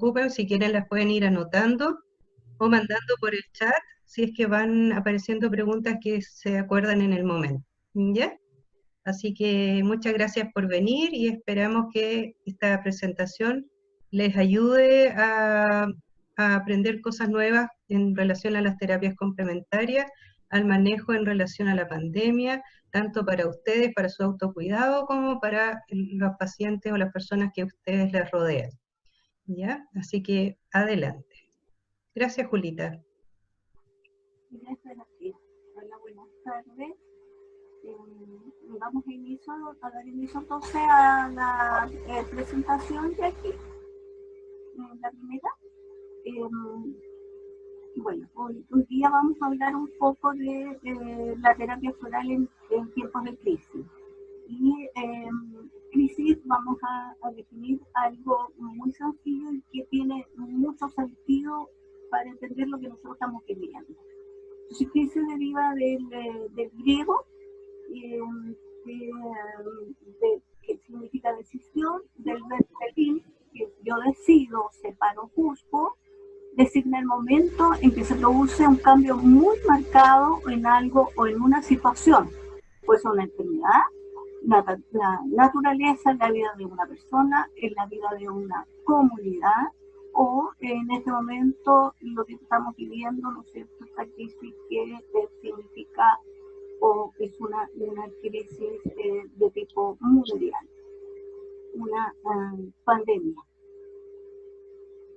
preocupen, si quieren las pueden ir anotando o mandando por el chat si es que van apareciendo preguntas que se acuerdan en el momento. ¿Ya? Así que muchas gracias por venir y esperamos que esta presentación les ayude a aprender cosas nuevas en relación a las terapias complementarias, al manejo en relación a la pandemia, tanto para ustedes, para su autocuidado, como para los pacientes o las personas que ustedes les rodean. ¿Ya? Así que adelante. Gracias, Julita. Gracias a ti. Hola, buenas tardes. Vamos a dar inicio entonces a la presentación de aquí. La primera. Bueno, hoy día vamos a hablar un poco de la terapia floral en tiempos de crisis. Y crisis vamos a definir algo muy sencillo y que tiene mucho sentido para entender lo que nosotros estamos viviendo. Entonces, crisis deriva del griego, que significa decisión, del verbo delin, que yo decido, separo, juzgo, designa el momento en que se produce un cambio muy marcado en algo o en una situación. Puede ser una enfermedad, la naturaleza en la vida de una persona, en la vida de una comunidad, o en este momento lo que estamos viviendo, ¿no es cierto?, esta crisis que significa o es una crisis de tipo mundial, una pandemia.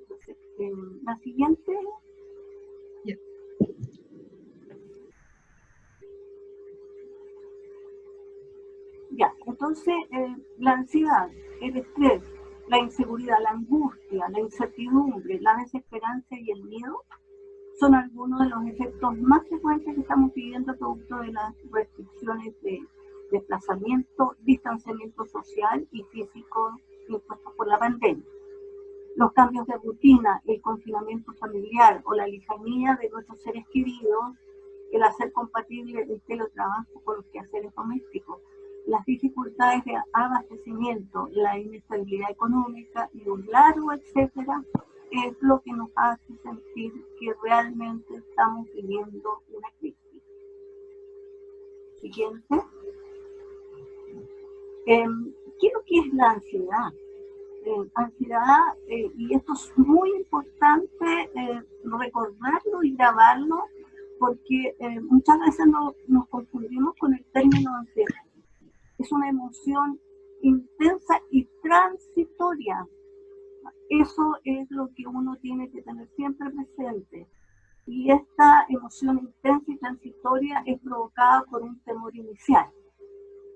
Entonces, la siguiente. Yeah. Ya, entonces la ansiedad, el estrés, la inseguridad, la angustia, la incertidumbre, la desesperanza y el miedo son algunos de los efectos más frecuentes que estamos viviendo producto de las restricciones de desplazamiento, distanciamiento social y físico impuestos por la pandemia. Los cambios de rutina, el confinamiento familiar o la lejanía de nuestros seres queridos, el hacer compatible el teletrabajo con los quehaceres domésticos, las dificultades de abastecimiento, la inestabilidad económica y un largo etcétera, es lo que nos hace sentir que realmente estamos viviendo una crisis. Siguiente. ¿Qué es lo que es la ansiedad? Ansiedad, y esto es muy importante recordarlo y grabarlo, porque muchas veces nos confundimos con el término ansiedad. Es una emoción intensa y transitoria. Eso es lo que uno tiene que tener siempre presente. Y esta emoción intensa y transitoria es provocada por un temor inicial.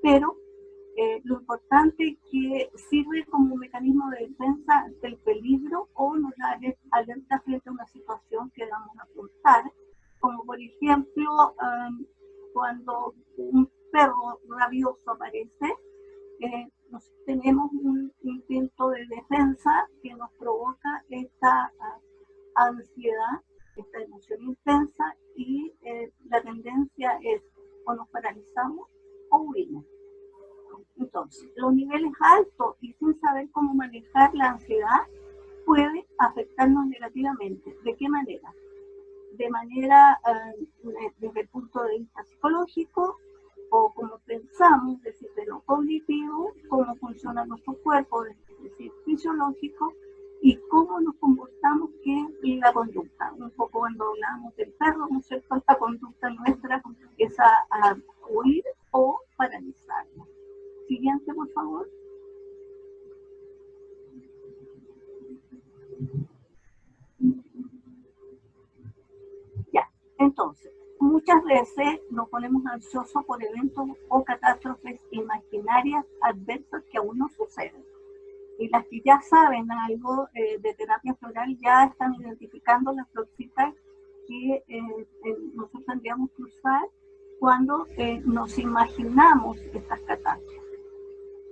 Pero lo importante es que sirve como un mecanismo de defensa del peligro o nos alerta frente a una situación que vamos a afrontar, como por ejemplo cuando un perro rabioso aparece, tenemos un intento de defensa que nos provoca esta ansiedad, esta emoción intensa, y la tendencia es o nos paralizamos o huimos. Entonces, los niveles altos y sin saber cómo manejar la ansiedad puede afectarnos negativamente. ¿De qué manera? De manera, desde el punto de vista psicológico, o como pensamos, desde lo cognitivo, cómo funciona nuestro cuerpo, es decir, fisiológico, y cómo nos comportamos en la conducta. Un poco cuando hablamos del perro, ¿no es cierto?, la conducta nuestra es a huir o paralizarnos. Siguiente, por favor. Ya, entonces, muchas veces nos ponemos ansiosos por eventos o catástrofes imaginarias adversas que aún no suceden. Y las que ya saben algo de terapia floral ya están identificando las florcitas que nosotros tendríamos que usar cuando nos imaginamos estas catástrofes.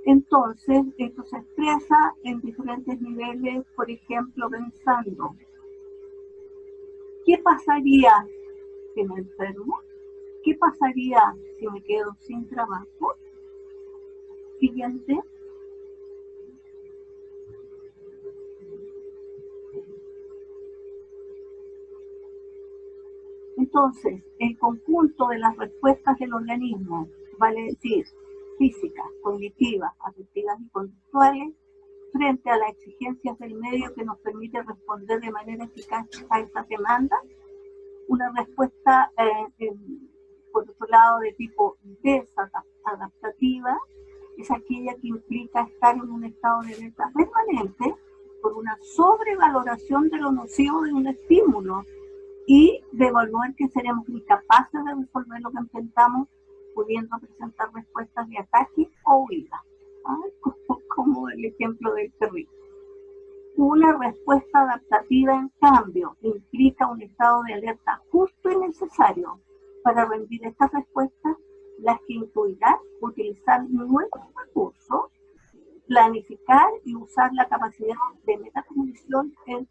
Entonces, esto se expresa en diferentes niveles, por ejemplo, pensando, ¿qué pasaría si me enfermo? ¿Qué pasaría si me quedo sin trabajo? Siguiente. Entonces, el conjunto de las respuestas del organismo, vale decir, físicas, cognitivas, afectivas y conductuales, frente a las exigencias del medio que nos permite responder de manera eficaz a esas demandas, una respuesta, por otro lado, de tipo desadaptativa, es aquella que implica estar en un estado de alerta permanente por una sobrevaloración de lo nocivo de un estímulo y de evaluar que seremos incapaces de resolver lo que enfrentamos, pudiendo presentar respuestas de ataque o huida, como el ejemplo del perrito. Una respuesta adaptativa, en cambio, implica un estado de alerta justo y necesario para rendir estas respuestas, las que incluirá utilizar nuevos recursos, planificar y usar la capacidad de metacognición en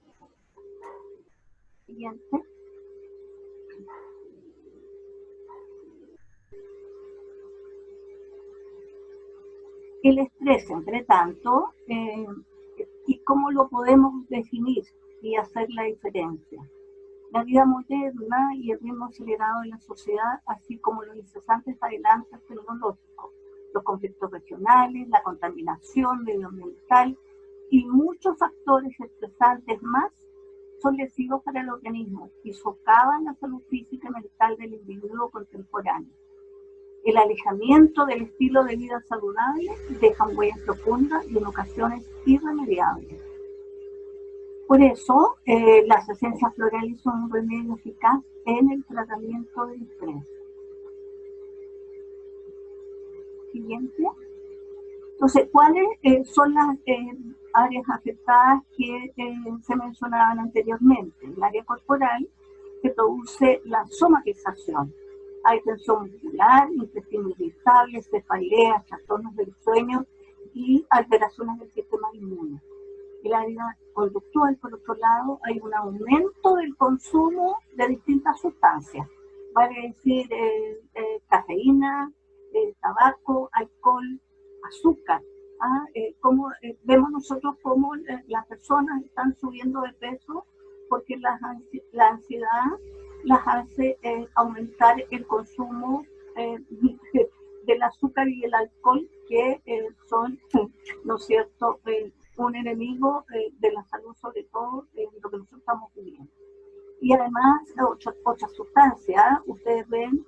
siguiente. El estrés, entre tanto, y cómo lo podemos definir y hacer la diferencia. La vida moderna y el ritmo acelerado de la sociedad, así como los incesantes adelantos tecnológicos, los conflictos regionales, la contaminación medioambiental y muchos factores estresantes más son lesivos para el organismo y socavan la salud física y mental del individuo contemporáneo. El alejamiento del estilo de vida saludable deja huellas profundas y en ocasiones irremediables. Por eso, las esencias florales son un remedio eficaz en el tratamiento del estrés. Siguiente. Entonces, ¿cuáles son las áreas afectadas que se mencionaban anteriormente? El área corporal, que produce la somatización. Hay tensión muscular, intestino irritable, cefaleas, trastornos del sueño y alteraciones del sistema inmune. El área conductual, por otro lado, hay un aumento del consumo de distintas sustancias, vale decir cafeína, tabaco, alcohol, azúcar. Como vemos nosotros cómo las personas están subiendo de peso porque la ansiedad las hace aumentar el consumo del azúcar y el alcohol, que son, ¿no es cierto?, un enemigo de la salud, sobre todo en lo que nosotros estamos viviendo. Y además, otras sustancias, ustedes ven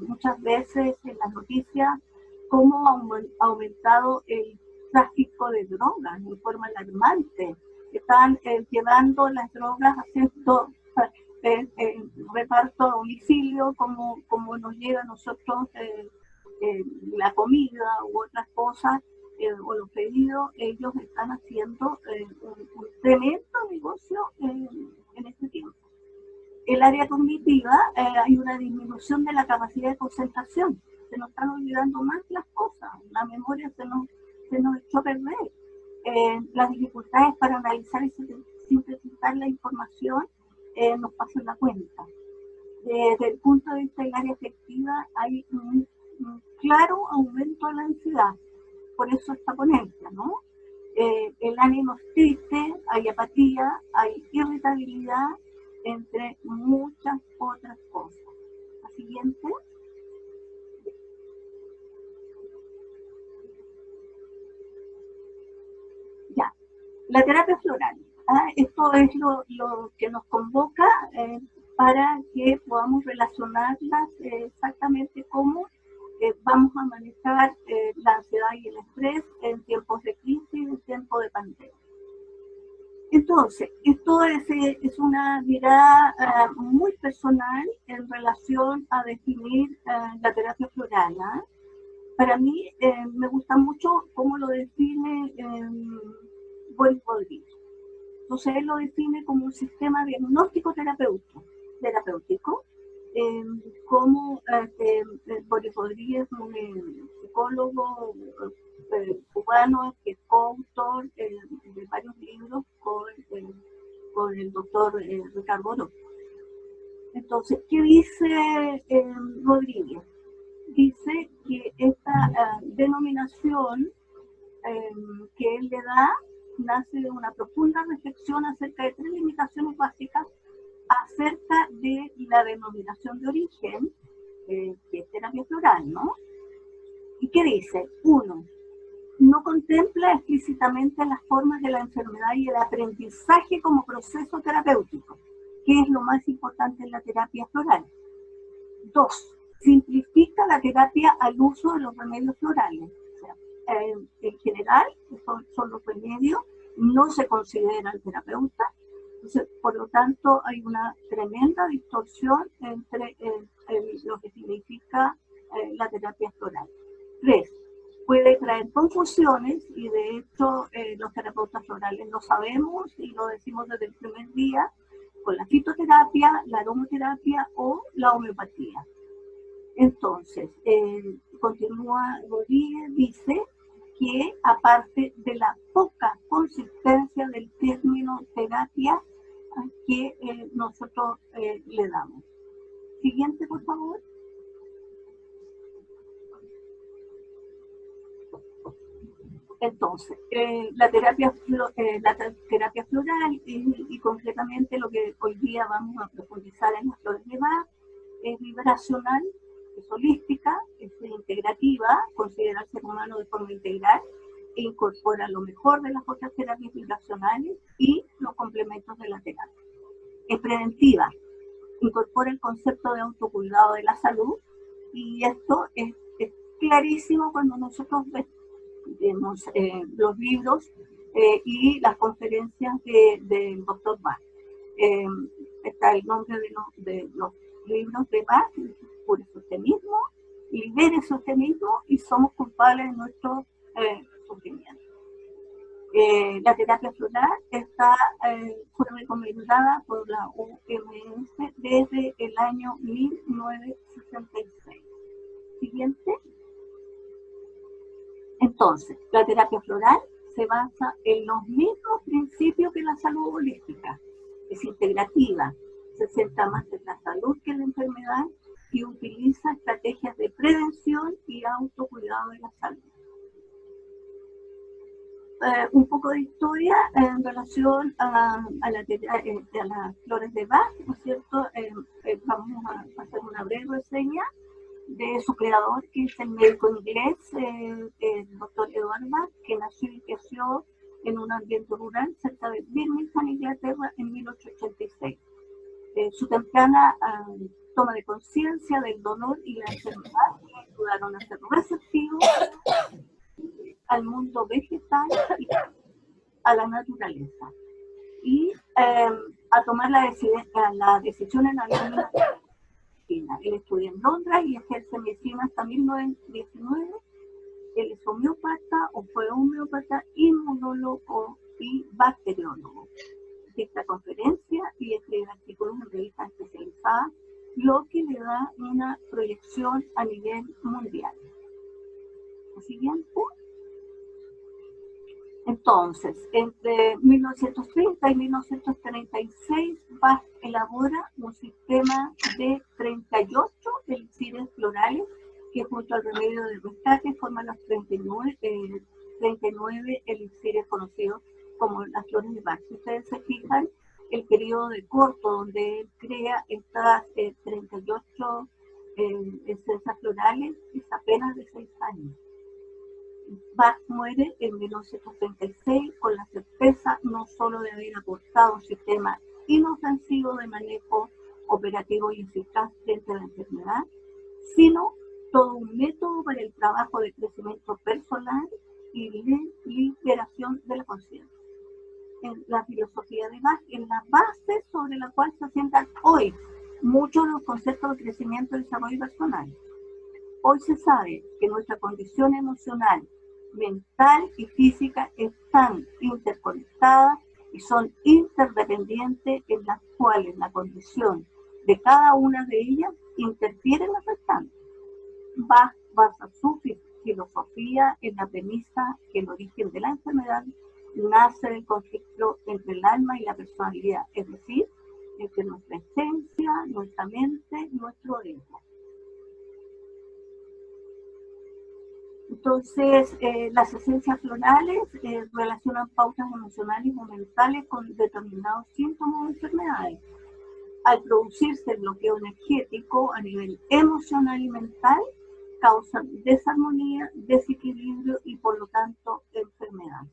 muchas veces en las noticias cómo ha aumentado el tráfico de drogas en forma alarmante. Están llevando las drogas, haciendo reparto a domicilio, como nos llega a nosotros la comida u otras cosas, o los pedidos. Ellos están haciendo un tremendo negocio en este tiempo. El área cognitiva, hay una disminución de la capacidad de concentración. Se nos están olvidando más las cosas, la memoria se nos echó a perder. Las dificultades para analizar y sintetizar la información nos pasan la cuenta. Desde el punto de vista del área afectiva, hay un claro aumento de la ansiedad. Por eso esta ponencia, ¿no? El ánimo es triste, hay apatía, hay irritabilidad, entre muchas otras cosas. La siguiente. Ya, la terapia floral. Esto es lo que nos convoca para que podamos relacionarlas exactamente cómo vamos a manejar la ansiedad y el estrés en tiempos de crisis y en tiempos de pandemia. Entonces, esto es una mirada muy personal en relación a definir la terapia floral. Para mí me gusta mucho cómo lo define Boris Rodríguez. Entonces, él lo define como un sistema diagnóstico terapéutico, como Boris Rodríguez, un psicólogo cubano que es coautor de varios libros con el doctor Ricardo Orozco. Entonces, ¿qué dice Rodríguez? Dice que esta denominación que él le da nace de una profunda reflexión acerca de tres limitaciones básicas acerca de la denominación de origen, que es terapia floral, ¿no? ¿Y qué dice? Uno, no contempla explícitamente las formas de la enfermedad y el aprendizaje como proceso terapéutico, que es lo más importante en la terapia floral. Dos, simplifica la terapia al uso de los remedios florales. O sea, en general, son los remedios, no se considera el terapeuta. Entonces, por lo tanto, hay una tremenda distorsión entre lo que significa la terapia floral. Tres, puede traer confusiones y de hecho los terapeutas florales lo sabemos y lo decimos desde el primer día con la fitoterapia, la aromaterapia o la homeopatía. Entonces, continúa Rodríguez, dice que aparte de la poca consistencia del término terapia que nosotros le damos. Siguiente, por favor. Entonces, la terapia floral y concretamente lo que hoy día vamos a profundizar en las flores de Bach es vibracional, es holística, es integrativa, considera al ser humano de forma integral e incorpora lo mejor de las otras terapias vibracionales y los complementos de la terapia. Es preventiva, incorpora el concepto de autocuidado de la salud y esto es clarísimo cuando nosotros vemos los libros y las conferencias del doctor Bach. Está el nombre de los libros de Bach: Cúrese usted mismo, libérese usted mismo y somos culpables de nuestro sufrimiento. La terapia floral fue recomendada por la OMS desde el año 1966. Siguiente. Entonces, la terapia floral se basa en los mismos principios que la salud holística. Es integrativa, se centra más en la salud que en la enfermedad y utiliza estrategias de prevención y autocuidado de la salud. Un poco de historia en relación a las flores de Bach, ¿no es cierto? Vamos a hacer una breve reseña de su creador, que es el médico inglés, el doctor Edward Bach, que nació y creció en un ambiente rural cerca de Birmingham, Inglaterra, en 1886. Su temprana toma de conciencia del dolor y la enfermedad le ayudaron a ser receptivos al mundo vegetal y a la naturaleza. Y a tomar la decisión en la vida. Él estudia en Londres y ejerce medicina hasta 1919. Él es homeópata o fue homeópata, inmunólogo y bacteriólogo. Dicta conferencias y escribe artículos en revistas especializadas, lo que le da una proyección a nivel mundial. Lo siguiente. Entonces, entre 1930 y 1936, Bach elabora un sistema de 38 elixires florales que junto al remedio de rescate forman los 39 elixires conocidos como las flores de Bach. Si ustedes se fijan, el periodo de corto donde él crea estas 38 esencias florales es apenas de 6 años. Bach muere en 1936 con la certeza no solo de haber aportado un sistema inofensivo de manejo operativo y eficaz frente a la enfermedad, sino todo un método para el trabajo de crecimiento personal y liberación de la conciencia. En la filosofía de Bach, en la base sobre la cual se asientan hoy muchos de los conceptos de crecimiento y desarrollo personal. Hoy se sabe que nuestra condición emocional, mental y física están interconectadas y son interdependientes, en las cuales la condición de cada una de ellas interfiere en la restante. Bach basa su filosofía en la premisa que el origen de la enfermedad nace del conflicto entre el alma y la personalidad, es decir, entre nuestra esencia, nuestra mente y nuestro ego. Entonces, las esencias florales relacionan pautas emocionales o mentales con determinados síntomas o enfermedades. al producirse el bloqueo energético a nivel emocional y mental, causan desarmonía, desequilibrio y por lo tanto enfermedad.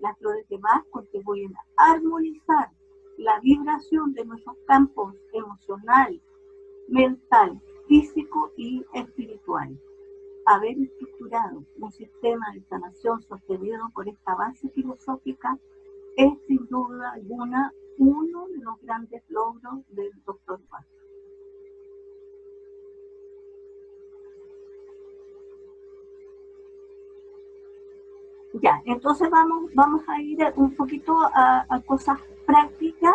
Las flores de Bach contribuyen a armonizar la vibración de nuestros campos emocional, mental, físico y espiritual. Haber estructurado un sistema de sanación sostenido por esta base filosófica es sin duda alguna uno de los grandes logros del Dr. Bach. Ya, entonces vamos a ir un poquito a cosas prácticas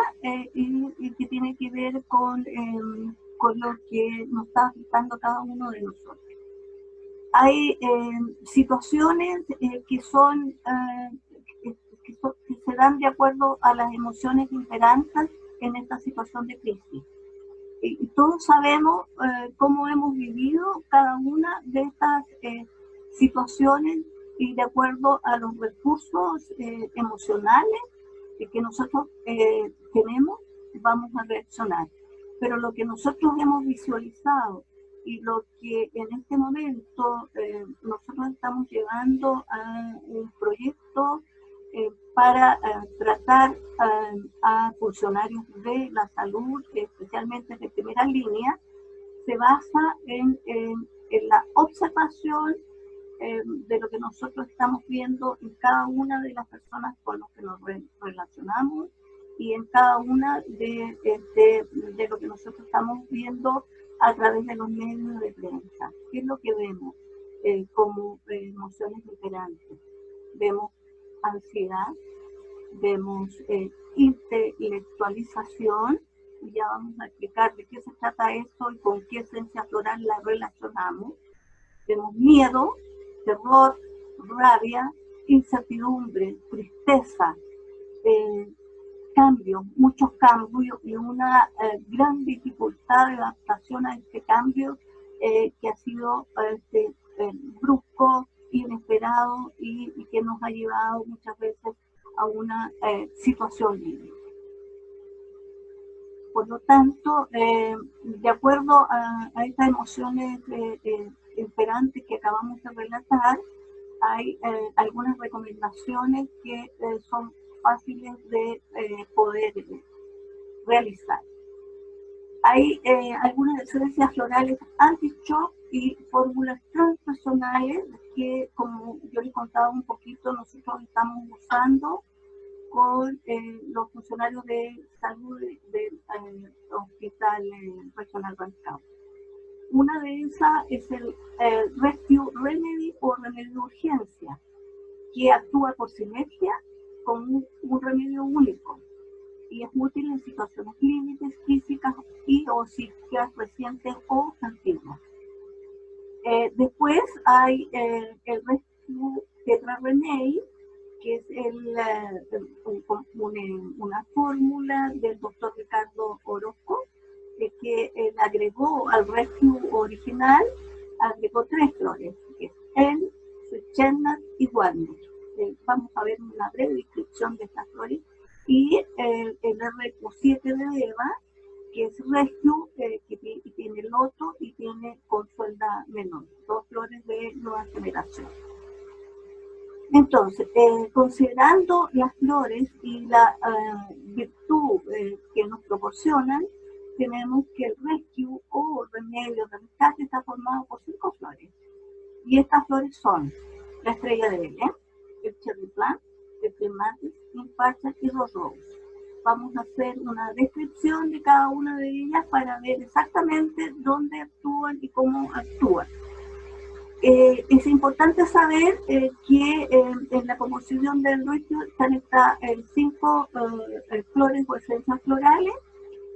y que tiene que ver con lo que nos está afectando cada uno de nosotros. Hay situaciones que se dan de acuerdo a las emociones imperantes en esta situación de crisis. Y todos sabemos cómo hemos vivido cada una de estas situaciones y de acuerdo a los recursos emocionales que nosotros tenemos, vamos a reaccionar. Pero lo que nosotros hemos visualizado y lo que en este momento nosotros estamos llevando a un proyecto para tratar a funcionarios de la salud, especialmente de primera línea, se basa en la observación de lo que nosotros estamos viendo en cada una de las personas con las que nos relacionamos y en cada una de lo que nosotros estamos viendo a través de los medios de prensa. ¿Qué es lo que vemos como emociones imperantes? Vemos ansiedad, vemos intelectualización, y ya vamos a explicar de qué se trata esto y con qué esencia floral la relacionamos. Vemos miedo, terror, rabia, incertidumbre, tristeza, cambios, muchos cambios y una gran dificultad de adaptación a este cambio que ha sido brusco, inesperado y que nos ha llevado muchas veces a una situación límite. Por lo tanto, de acuerdo a estas emociones imperantes que acabamos de relatar, hay algunas recomendaciones que son fáciles de poder realizar. Hay algunas esencias florales anti-shock y fórmulas transpersonales que, como yo les contaba un poquito, nosotros estamos usando con los funcionarios de salud del Hospital Regional Rancagua. Una de esas es el Rescue Remedy o remedio de urgencia, que actúa por sinergia con un remedio único y es útil en situaciones límites físicas y o psíquicas recientes o antiguas. Después hay el Rescue Tetra Remedy, que es una fórmula del doctor Ricardo Orozco, que agregó al Rescue original, agregó 3 flores, que es el, Suchenat y Walnut. Vamos a ver una breve descripción de estas flores. Y el RQ7 de Eva, que es Rescue, que tiene loto y tiene consuelda menor, 2 flores de nueva generación. Entonces, considerando las flores y la virtud que nos proporcionan, tenemos que el Rescue o remedio de rescate está formado por 5 flores. Y estas flores son la estrella de Belén, el Cherry Plant, el Clematis, Imparcha y Rose Rose. Vamos a hacer una descripción de cada una de ellas para ver exactamente dónde actúan y cómo actúan. Es importante saber que en la composición del Rescue están 5 flores o esencias florales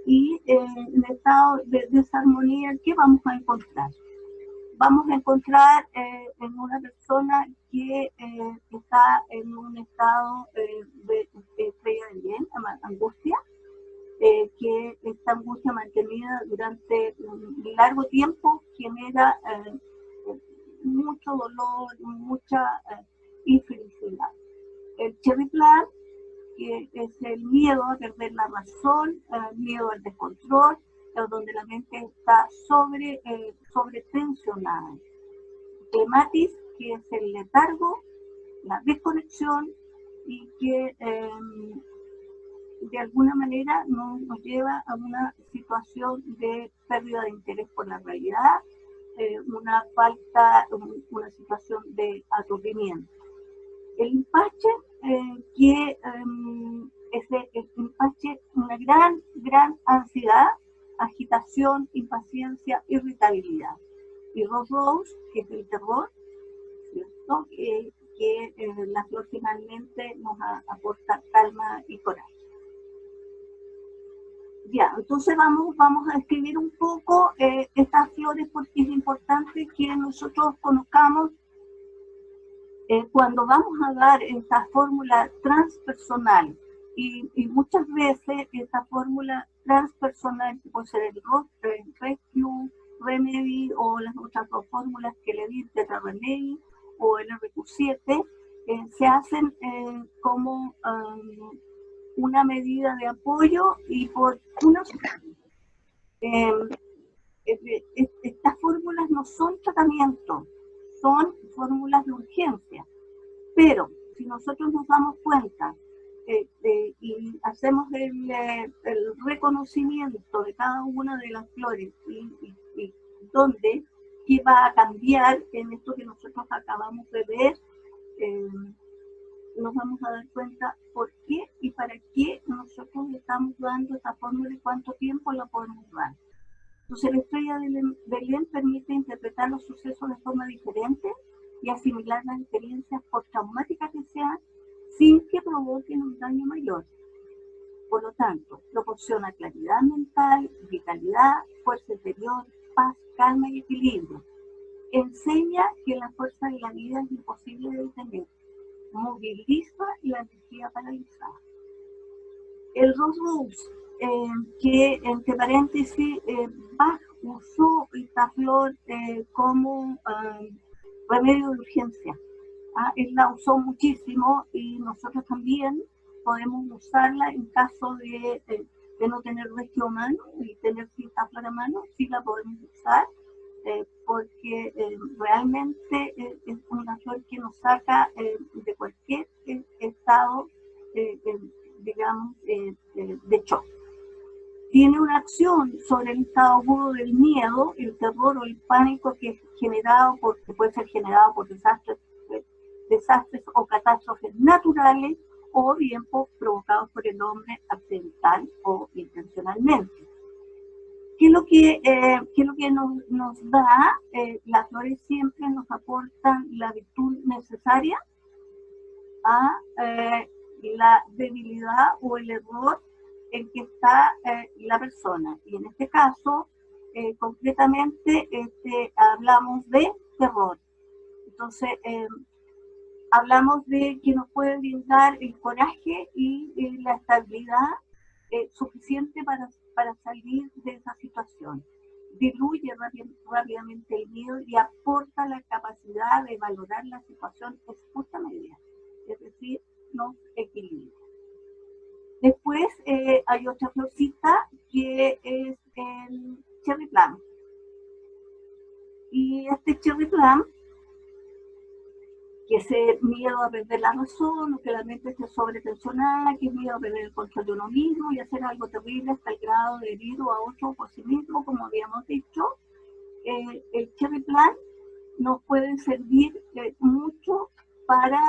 y en estado de desarmonía, ¿qué vamos a encontrar? Vamos a encontrar en una persona que está en un estado de estrella de bien, angustia, que esta angustia mantenida durante un largo tiempo genera mucho dolor, mucha infelicidad. El Cherry Plant, que es el miedo a perder la razón, miedo al descontrol, donde la mente está sobretensionada. Clematis, que es el letargo, la desconexión, y que de alguna manera nos lleva a una situación de pérdida de interés por la realidad, una situación de aturdimiento. El empache, que es el empache, una gran ansiedad, agitación, impaciencia, irritabilidad. Y Rose, que es el terror, ¿cierto? Que la flor finalmente nos aporta calma y coraje. Ya, entonces vamos a describir un poco estas flores, porque es importante que nosotros conozcamos cuando vamos a dar esta fórmula transpersonal, y muchas veces esta fórmula transpersonal, que puede ser el Rescue Remedy o las otras dos fórmulas que le di, Tetra Remedy o el RQ7, se hacen como una medida de apoyo, y por unos estas fórmulas no son tratamientos, son fórmulas de urgencia. Pero si nosotros nos damos cuenta y hacemos el reconocimiento de cada una de las flores y dónde, qué va a cambiar en esto que nosotros acabamos de ver, nos vamos a dar cuenta por qué y para qué nosotros estamos dando esta fórmula y cuánto tiempo la podemos dar. Entonces, la estrella de Belén permite interpretar los sucesos de forma diferente y asimilar las experiencias, por traumáticas que sean, sin que provoquen un daño mayor. Por lo tanto, proporciona claridad mental, vitalidad, fuerza interior, paz, calma y equilibrio. Enseña que la fuerza de la vida es imposible de detener. Moviliza la energía paralizada. El Rose, que entre paréntesis, Bach usó esta flor como remedio de urgencia. Él la usó muchísimo, y nosotros también podemos usarla en caso de no tener rescue a mano y tener cierta flor a mano. Sí la podemos usar, porque realmente es una flor que nos saca de cualquier estado, digamos, de shock. Tiene una acción sobre el estado agudo del miedo, el terror o el pánico, que puede ser generado por desastres o catástrofes naturales, o bien provocados por el hombre accidental o intencionalmente. ¿Qué es lo que nos da? Las flores siempre nos aportan la virtud necesaria a la debilidad o el error en que está la persona. Y en este caso, concretamente, hablamos de terror. Entonces, hablamos de que nos puede brindar el coraje y la estabilidad suficiente para salir de esa situación. Diluye rápidamente el miedo y aporta la capacidad de valorar la situación en su justa medida, es decir, nos equilibra. Después hay otra florcita que es el Cherry Plum. Y este Cherry Plum, que es miedo a perder la razón, o que la mente esté sobretensionada, que es miedo a perder el control de uno mismo y hacer algo terrible hasta el grado de herir a otro por sí mismo, como habíamos dicho. El Cherry Plum nos puede servir mucho para,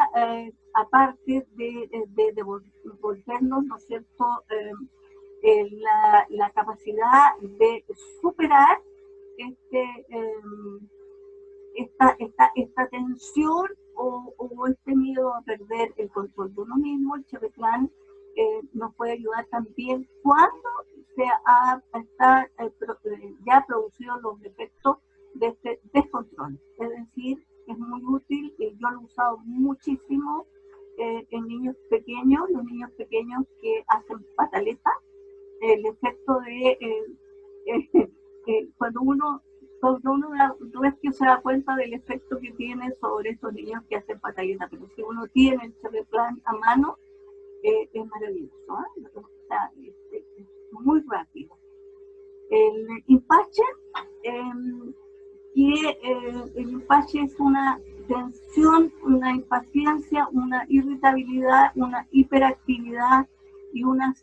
aparte de devolvernos, ¿no es cierto?, la capacidad de superar esta tensión o este miedo a perder el control de uno mismo. El Cherry Plum nos puede ayudar también cuando está ya producido los efectos de este descontrol. Es decir, es muy útil, yo lo he usado muchísimo en niños pequeños, los niños pequeños que hacen pataleta, el efecto de cuando uno Rescue se da cuenta del efecto que tiene sobre estos niños que hacen pataleta. Pero si uno tiene el Cherry Plum a mano, es maravilloso, o sea, es muy rápido. El impache, el impache es una tensión, una impaciencia, una irritabilidad, una hiperactividad y una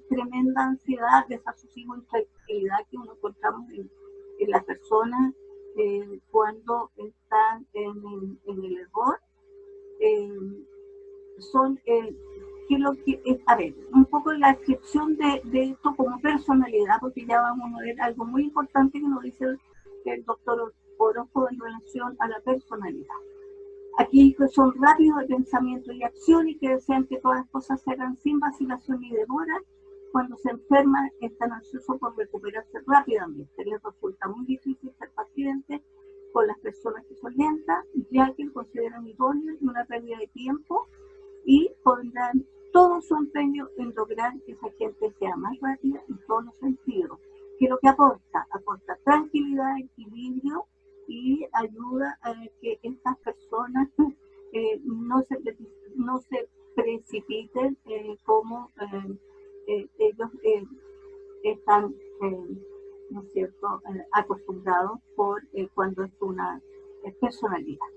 tremenda ansiedad, desasosiego y intranquilidad que uno encontramos en las personas cuando están en el error. Son lo que es, a ver, un poco la descripción de esto como personalidad, porque ya vamos a ver algo muy importante que nos dice el doctor Orozco en relación a la personalidad. Aquí son rápidos de pensamiento y acción y que desean que todas las cosas se hagan sin vacilación ni demora. Cuando se enferman están ansiosos por recuperarse rápidamente. Les resulta muy difícil ser pacientes con las personas que son lentas, ya que consideran idóneo y una pérdida de tiempo, y pondrán todo su empeño en lograr que esa gente sea más rápida en todos los sentidos. ¿Qué es lo que aporta? Aporta tranquilidad, equilibrio y ayuda a que estas personas no se precipiten como ellos están, ¿no es cierto?, acostumbrados por cuando es una personalidad.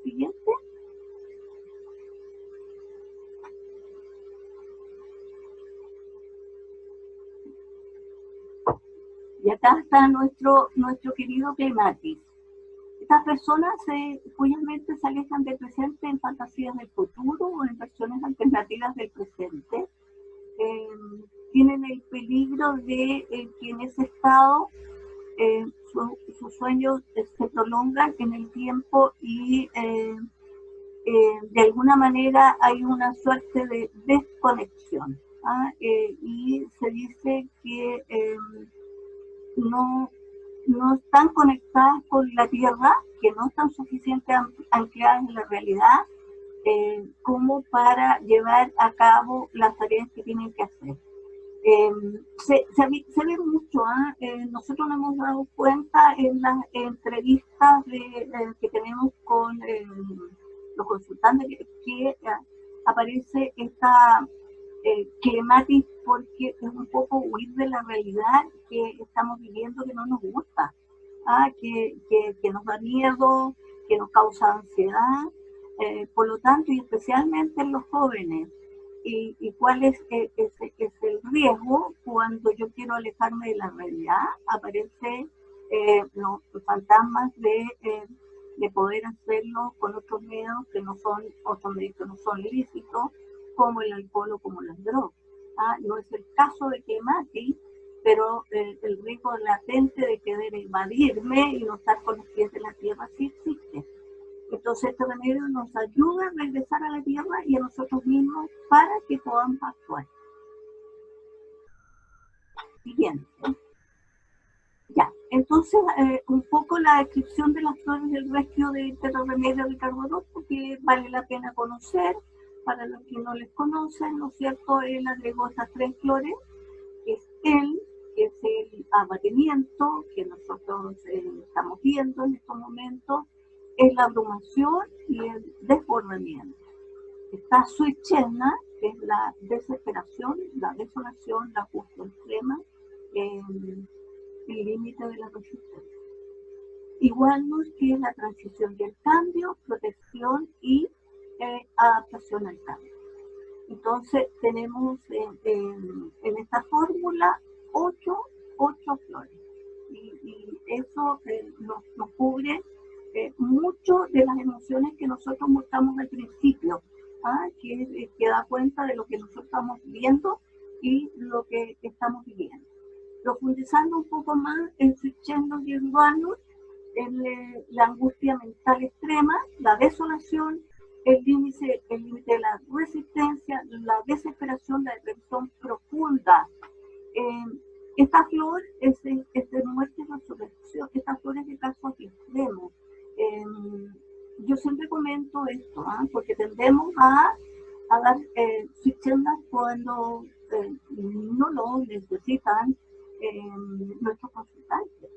Siguiente. Y acá está nuestro querido Clematis. Estas personas cuyas mentes se alejan del presente en fantasías del futuro o en versiones alternativas del presente, tienen el peligro de que en ese estado sus sueños se prolongan en el tiempo y de alguna manera hay una suerte de desconexión. Y se dice que no están conectadas con la Tierra, que no están suficientemente ancladas en la realidad como para llevar a cabo las tareas que tienen que hacer. Se ve mucho, nosotros nos hemos dado cuenta en las entrevistas que tenemos con los consultantes que aparece esta clematis, porque es un poco huir de la realidad que estamos viviendo, que no nos gusta, que nos da miedo, que nos causa ansiedad, por lo tanto, y especialmente en los jóvenes. ¿Y cuál es el riesgo? Cuando yo quiero alejarme de la realidad, aparecen los fantasmas de poder hacerlo con otros medios que no son ilícitos, como el alcohol o como las drogas. No es el caso de Clematis, pero el riesgo latente de querer evadirme y no estar con los pies en la tierra sí existe. Entonces este remedio nos ayuda a regresar a la tierra y a nosotros mismos para que podamos actuar. Siguiente. Ya, entonces un poco la descripción de las flores del rescue de Terrorremedio de Ricardo Orozco, que vale la pena conocer. Para los que no les conocen, ¿no es cierto? Él agregó estas 3 flores, que es el abatimiento, que nosotros estamos viendo en estos momentos, es la abrumación y el desbordamiento. Está Suichena, que es la desesperación, la desolación, la angustia extrema, el límite de la resistencia. Igualnos, que es la transición y el cambio, protección y adaptación al cambio. Entonces tenemos en esta fórmula 8 flores y eso nos cubre mucho de las emociones que nosotros mostramos al principio, que da cuenta de lo que nosotros estamos viendo y lo que estamos viviendo. Profundizando un poco más en Suichendo y en Duanus, la angustia mental extrema, la desolación, el límite de la resistencia, la desesperación, la depresión profunda. Esta flor es de muerte y resurrección, esta flor es de casos extremos. Yo siempre comento esto, porque tendemos a dar switchendas cuando no lo necesitan nuestros consultantes.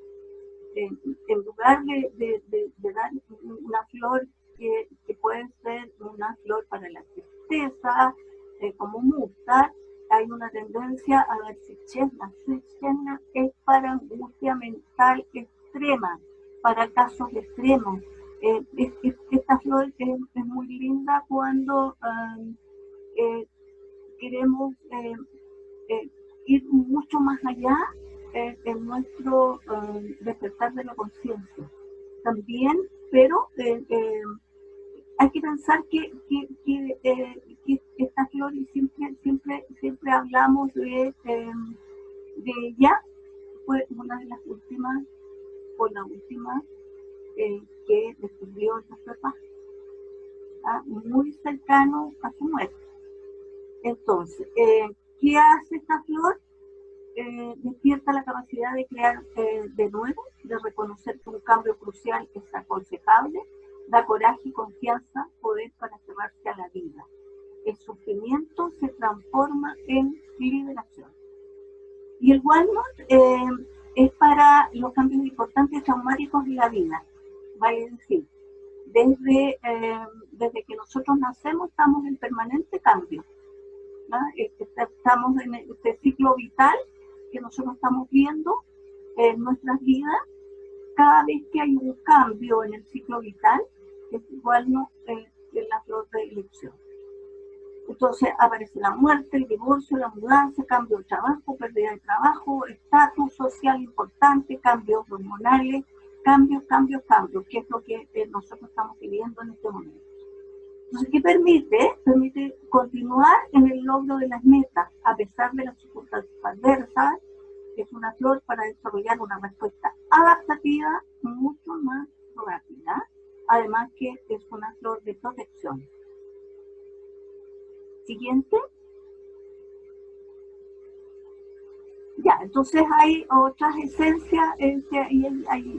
En lugar de dar una flor que puede ser una flor para la tristeza, como musta. Hay una tendencia a la cichena. Cichena es para angustia mental extrema, para casos extremos. Esta flor es muy linda cuando queremos ir mucho más allá en nuestro despertar de la conciencia. También, pero hay que pensar que esta flor, y siempre hablamos de ella, fue una de las últimas, o la última que descubrió nuestro papá, muy cercano a su muerte. Entonces, ¿qué hace esta flor? Despierta la capacidad de crear de nuevo, de reconocer que un cambio crucial es aconsejable, da coraje y confianza, poder para cerrarse a la vida. El sufrimiento se transforma en liberación. Y el walnut es para los cambios importantes traumáticos de la vida, vale decir, desde que nosotros nacemos estamos en permanente cambio, ¿no? Estamos en este ciclo vital que nosotros estamos viendo en nuestras vidas. Cada vez que hay un cambio en el ciclo vital, es igual no en la flor de elección. Entonces aparece la muerte, el divorcio, la mudanza, cambio de trabajo, pérdida de trabajo, estatus social importante, cambios hormonales, cambios, que es lo que nosotros estamos viviendo en este momento. Entonces, ¿qué permite? Permite continuar en el logro de las metas, a pesar de las circunstancias adversas. Es una flor para desarrollar una respuesta adaptativa mucho más rápida, además que es una flor de protección. Siguiente. Ya, entonces hay otras esencias, y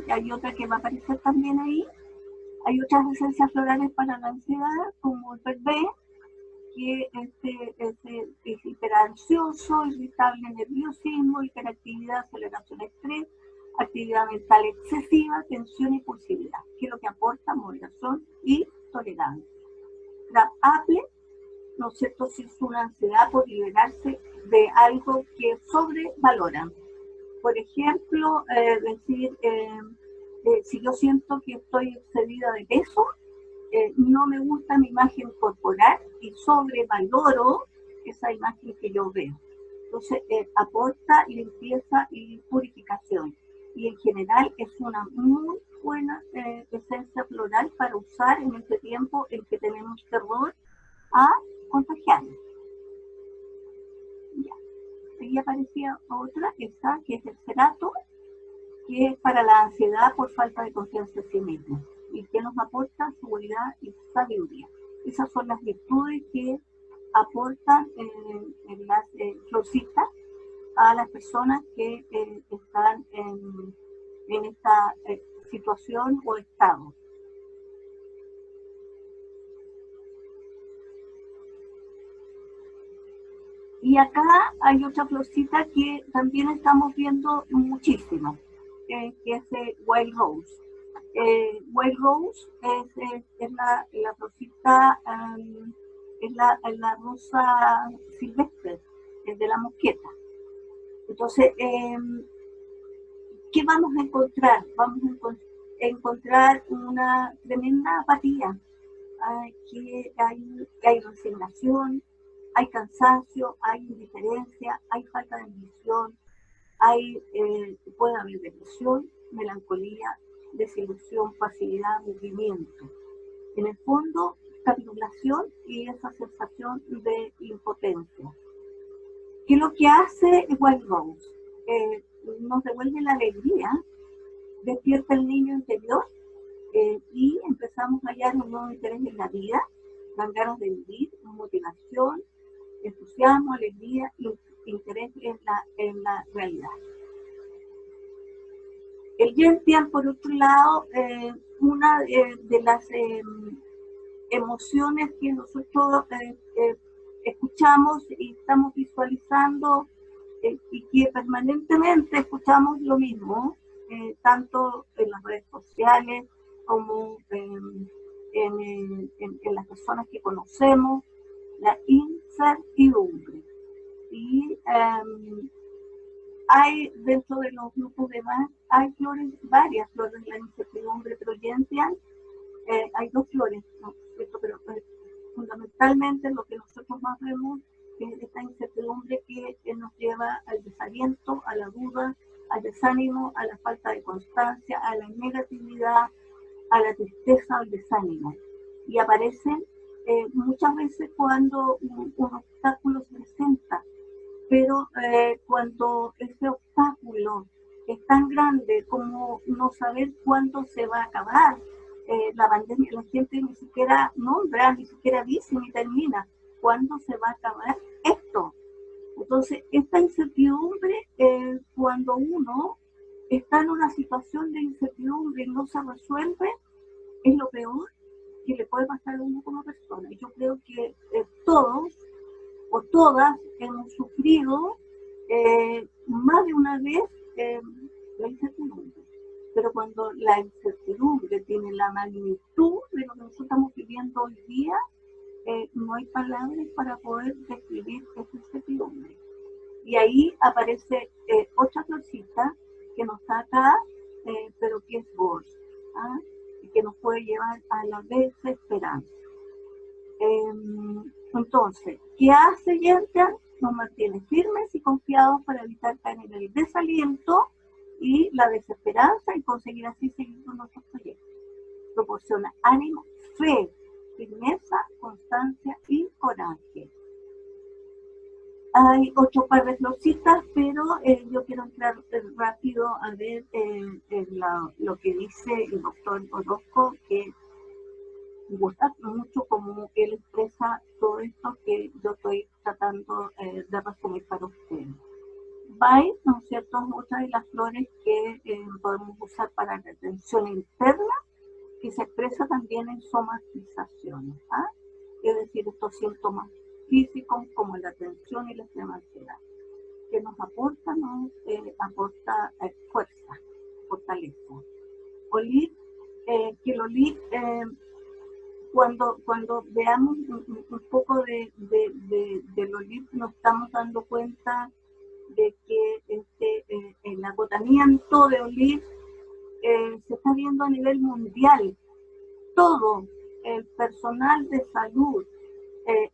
hay otra que va a aparecer también ahí. Hay otras esencias florales para la ansiedad, como el verbé, que es hiperansioso, irritable, nerviosismo, hiperactividad, aceleración, estrés, actividad mental excesiva, tensión y impulsividad, que es lo que aporta moderación y tolerancia. Crab apple, ¿no es cierto?, si es una ansiedad por liberarse de algo que sobrevaloran. Por ejemplo, decir, si yo siento que estoy excedida de peso, no me gusta mi imagen corporal y sobrevaloro esa imagen que yo veo. Entonces, aporta limpieza y purificación. Y en general es una muy buena esencia floral para usar en este tiempo en que tenemos terror a contagiarnos. Ya. Ahí aparecía otra, esta que es el cerato, que es para la ansiedad por falta de confianza en sí mismo y que nos aporta seguridad y sabiduría. Esas son las virtudes que aportan en las florcitas a las personas que están en esta situación o estado. Y acá hay otra florcita que también estamos viendo muchísimo, que es Wild Rose. Wild Rose es la florcita, es la rosa silvestre, es de la mosqueta. Entonces, ¿qué vamos a encontrar? Vamos a encontrar una tremenda apatía, que hay resignación, hay cansancio, hay indiferencia, hay falta de ambición, puede haber depresión, melancolía, desilusión, pasividad, aburrimiento. En el fondo, capitulación y esa sensación de impotencia. ¿Qué es lo que hace Wild Rose? Nos devuelve la alegría, despierta el niño interior y empezamos a hallar un nuevo interés en la vida, dan ganas de vivir, motivación, entusiasmo, alegría y interés en la realidad. El gentian, por otro lado, una de las emociones que nosotros escuchamos y estamos visualizando y que permanentemente escuchamos lo mismo, tanto en las redes sociales como en las personas que conocemos, la incertidumbre. Y hay dentro de los grupos de más, hay flores, varias flores de la incertidumbre, pero ya hay dos flores, ¿no? Pero fundamentalmente lo que nosotros más vemos es esta incertidumbre que nos lleva al desaliento, a la duda, al desánimo, a la falta de constancia, a la negatividad, a la tristeza, al desánimo. Y aparecen muchas veces cuando un obstáculo se presenta, pero cuando ese obstáculo es tan grande como no saber cuándo se va a acabar, la pandemia, la gente ni siquiera nombra, ni siquiera dice ni termina cuándo se va a acabar esto. Entonces, esta incertidumbre, cuando uno está en una situación de incertidumbre y no se resuelve, es lo peor que le puede pasar a uno como persona. Y yo creo que todos o todas hemos sufrido más de una vez la incertidumbre. Pero cuando la incertidumbre tiene la magnitud de lo que nosotros estamos viviendo hoy día, no hay palabras para poder describir esa incertidumbre. Y ahí aparece otra florcita que no está acá, pero que es voz, ¿ah? Y que nos puede llevar a la desesperanza. Entonces, ¿qué hace Yentia? Nos mantiene firmes y confiados para evitar caer en el desaliento y la desesperanza y conseguir así seguir con nuestros proyectos. Proporciona ánimo, fe, firmeza, constancia y coraje. Hay 8 par de florcitas, pero yo quiero entrar rápido a ver lo que dice el doctor Orozco, que me gusta mucho cómo él expresa todo esto que yo estoy tratando de resumir para ustedes. Bai, ¿no es cierto?, muchas de las flores que podemos usar para la retención interna, que se expresa también en somatizaciones, ¿ah? Es decir, estos síntomas físicos como la tensión y la extrema ansiedad, que nos aporta fuerza, fortaleza. Olir, que el olir, cuando veamos un poco del olir, nos estamos dando cuenta de que el agotamiento de olir se está viendo a nivel mundial. Todo el personal de salud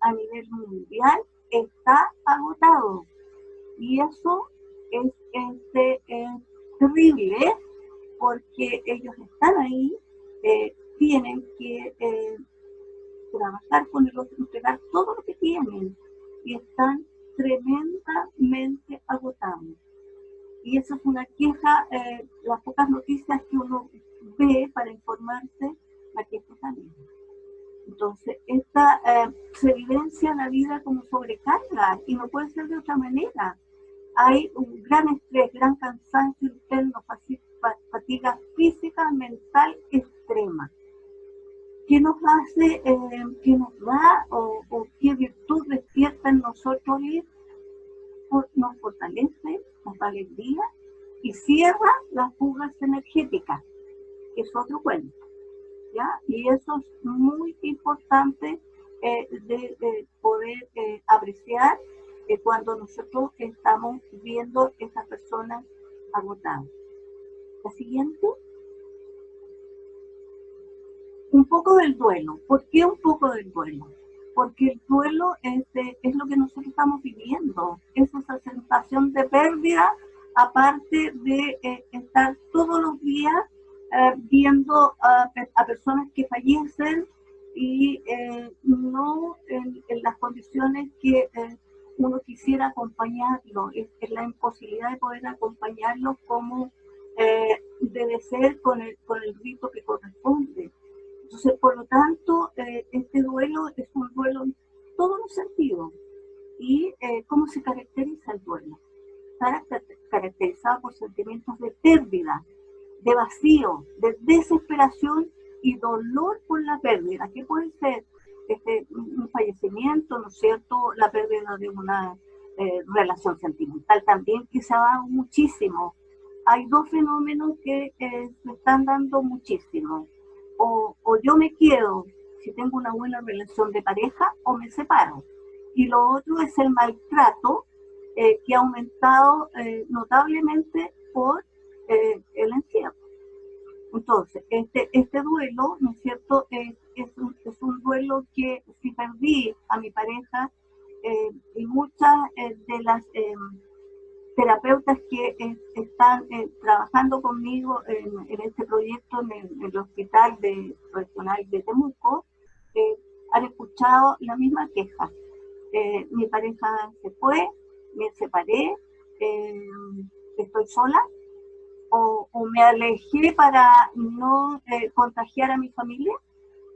a nivel mundial está agotado. Y eso es terrible, porque ellos están ahí, tienen que trabajar con el otro, entregar todo lo que tienen, y están tremendamente agotados. Y esa es una queja, las pocas noticias que uno ve para informarse, la queja también. Entonces, esta se evidencia la vida como sobrecarga, y no puede ser de otra manera. Hay un gran estrés, gran cansancio interno, fatiga física, mental extrema. ¿Qué nos hace, qué nos da o qué virtud despierta en nosotros? Nos fortalece, nos da alegría y cierra las fugas energéticas, que es otro cuento, ¿ya? Y eso es muy importante de poder apreciar cuando nosotros estamos viendo estas personas agotadas. La siguiente. Un poco del duelo. ¿Por qué un poco del duelo? Porque el duelo es lo que nosotros estamos viviendo. Es esa sensación de pérdida, aparte de estar todos los días viendo a personas que fallecen y no en las condiciones que uno quisiera acompañarlo. Es la imposibilidad de poder acompañarlo como debe ser con el rito que corresponde. Entonces, por lo tanto, este duelo es un duelo en todos los sentidos. ¿Y cómo se caracteriza el duelo? Está caracterizado por sentimientos de pérdida, de vacío, de desesperación y dolor por la pérdida, que puede ser un fallecimiento, ¿no es cierto?, la pérdida de una relación sentimental también, que se ha dado muchísimo. Hay dos fenómenos que se están dando muchísimo. O yo me quedo si tengo una buena relación de pareja o me separo. Y lo otro es el maltrato, que ha aumentado notablemente por el encierro. Entonces, este duelo, ¿no es cierto?, es un duelo que si perdí a mi pareja, y muchas de las terapeutas que están trabajando conmigo en este proyecto en el Hospital Regional de Temuco, han escuchado la misma queja. Mi pareja se fue, me separé, estoy sola, o me alejé para no contagiar a mi familia.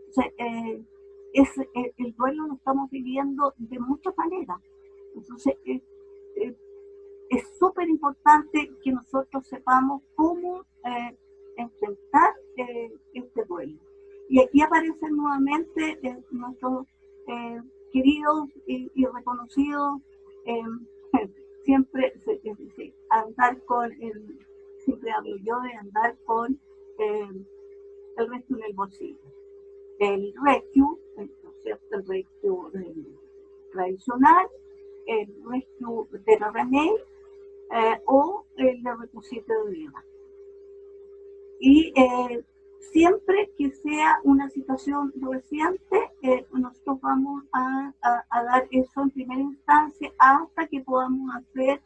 O sea, el duelo lo estamos viviendo de muchas maneras. Entonces, es súper importante que nosotros sepamos cómo enfrentar este duelo. Y aquí aparecen nuevamente nuestros queridos y reconocidos, siempre andar con siempre hablo yo de andar con el rescue en el bolsillo. El rescue, ¿no es cierto?, el rescue tradicional, el rescue de la René, o el de reposito de vida. Y siempre que sea una situación reciente, nosotros vamos a dar eso en primera instancia hasta que podamos hacer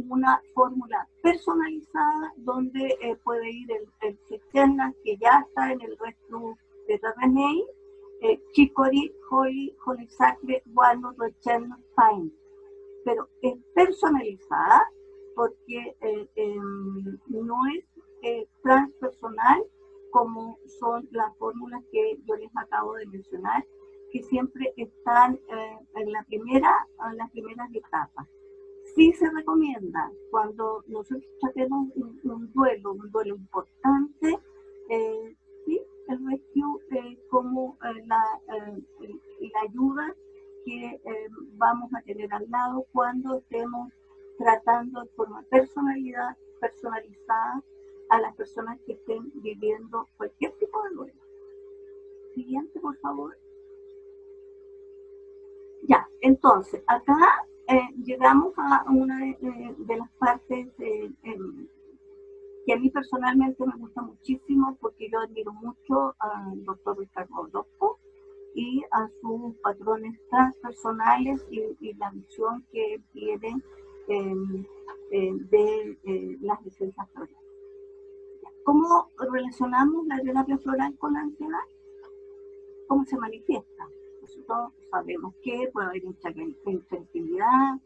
una fórmula personalizada donde puede ir el Chexerna, que ya está en el rescue de René, Chicory, Holly, Honeysuckle, Walnut, Rechena, Pine. Pero es personalizada porque no es transpersonal como son las fórmulas que yo les acabo de mencionar, que siempre están en las primeras etapas. Sí se recomienda recomienda cuando nosotros tenemos un duelo importante, sí, el rescue como la ayuda que vamos a tener al lado cuando estemos tratando de forma personalizada a las personas que estén viviendo cualquier tipo de duelo. Siguiente, por favor. Ya, entonces, acá llegamos a una de las partes que a mí personalmente me gusta muchísimo porque yo admiro mucho al doctor Ricardo Orozco y a sus patrones transpersonales y la visión que tienen de las esencias florales. ¿Cómo relacionamos la terapia floral con la ansiedad? ¿Cómo se manifiesta? Nosotros sabemos que puede haber intranquilidad,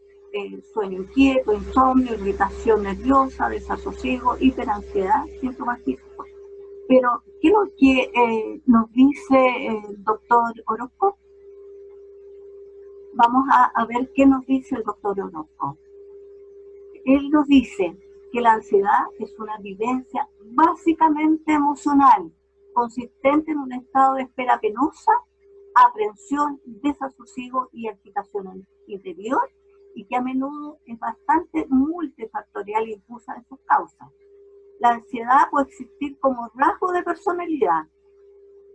sueño inquieto, insomnio, irritación nerviosa, desasosiego, hiperansiedad, síntomas físicos. Pero, ¿qué es lo que nos dice el doctor Orozco? Vamos a ver qué nos dice el doctor Orozco. Él nos dice que la ansiedad es una vivencia básicamente emocional, consistente en un estado de espera penosa, aprensión, desasosiego y agitación interior, y que a menudo es bastante multifactorial y difusa en sus causas. La ansiedad puede existir como rasgo de personalidad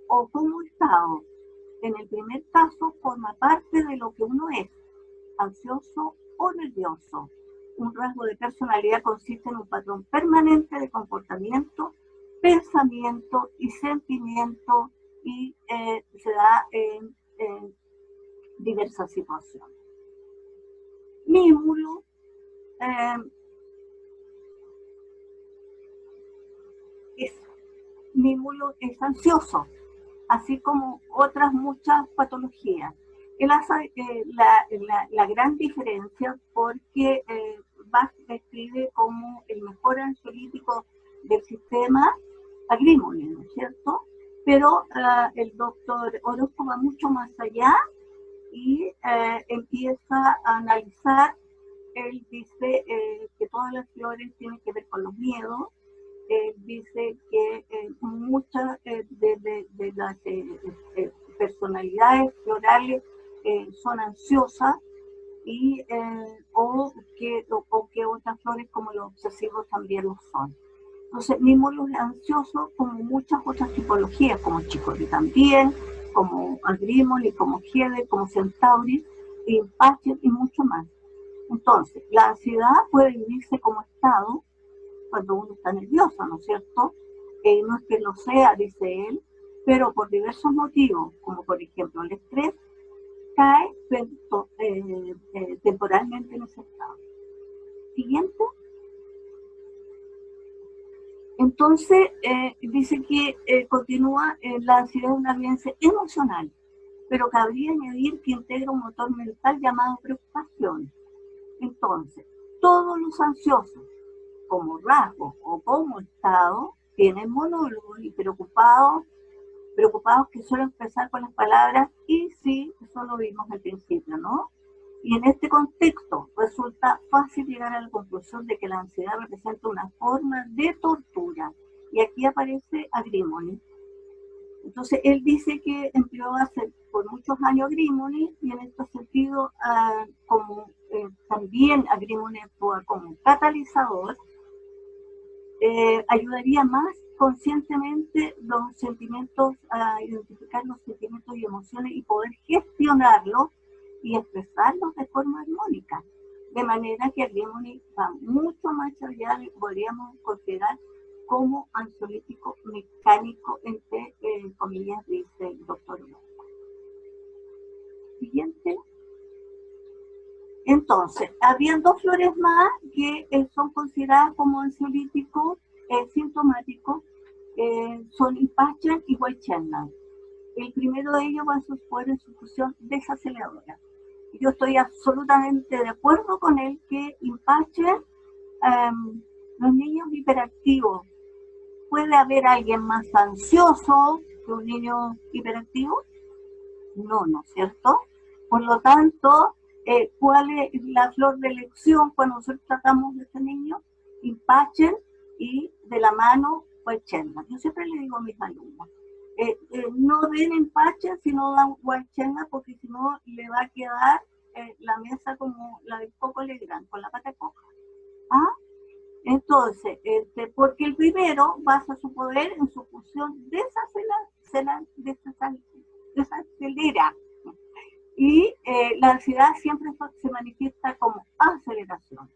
o como estado. En el primer caso, forma parte de lo que uno es, ansioso o nervioso. Un rasgo de personalidad consiste en un patrón permanente de comportamiento, pensamiento y sentimiento y se da en diversas situaciones. Mímulo es ansioso, así como otras muchas patologías. Él hace la gran diferencia porque Bach describe como el mejor ansiolítico del sistema agrícola, ¿no es cierto? Pero el doctor Orozco va mucho más allá y empieza a analizar. Él dice que todas las flores tienen que ver con los miedos. Dice que muchas de las personalidades florales son ansiosas y, o que otras flores como los obsesivos también lo son. Entonces, mismo los ansiosos como muchas otras tipologías, como chicory también, como Agrimony, como Giede, como Centauri, Impatchen y mucho más. Entonces, la ansiedad puede vivirse como estado cuando uno está nervioso, ¿no es cierto? No es que lo sea, dice él, pero por diversos motivos, como por ejemplo el estrés, cae temporalmente en ese estado. Siguiente. Entonces, dice que continúa la ansiedad de una vivencia emocional, pero cabría añadir que integra un motor mental llamado preocupación. Entonces, todos los ansiosos, como rasgos o como estado, tienen monólogos y preocupados que suelen empezar con las palabras y sí, eso lo vimos al principio, ¿no? Y en este contexto resulta fácil llegar a la conclusión de que la ansiedad representa una forma de tortura. Y aquí aparece Agrimony. Entonces él dice que empleó hace por muchos años Agrimony y en este sentido como también Agrimony actúa como catalizador, ayudaría más conscientemente los sentimientos, a identificar los sentimientos y emociones y poder gestionarlos y expresarlos de forma armónica. De manera que Agrimony va mucho más allá de podríamos considerar como ansiolítico mecánico, entre comillas, dice el doctor. Siguiente. Entonces, habían dos flores más que son consideradas como ansiolíticos sintomáticos, son Impatchen y Weichselna. El primero de ellos va a suponer en su función desaceleradora. Yo estoy absolutamente de acuerdo con él que Impatchen, los niños hiperactivos, ¿puede haber alguien más ansioso que un niño hiperactivo? No, ¿no es cierto? Por lo tanto, ¿cuál es la flor de elección cuando nosotros tratamos de este niño? Impatchen y de la mano Weichselna. Yo siempre le digo a mis alumnos, no den Impatchen si no dan Weichselna, porque si no le va a quedar la mesa como la del Coco Legrand, con la pata coja. ¿Ah? Entonces, porque el primero basa su poder en su función desacelera. Y la ansiedad siempre se manifiesta como aceleración.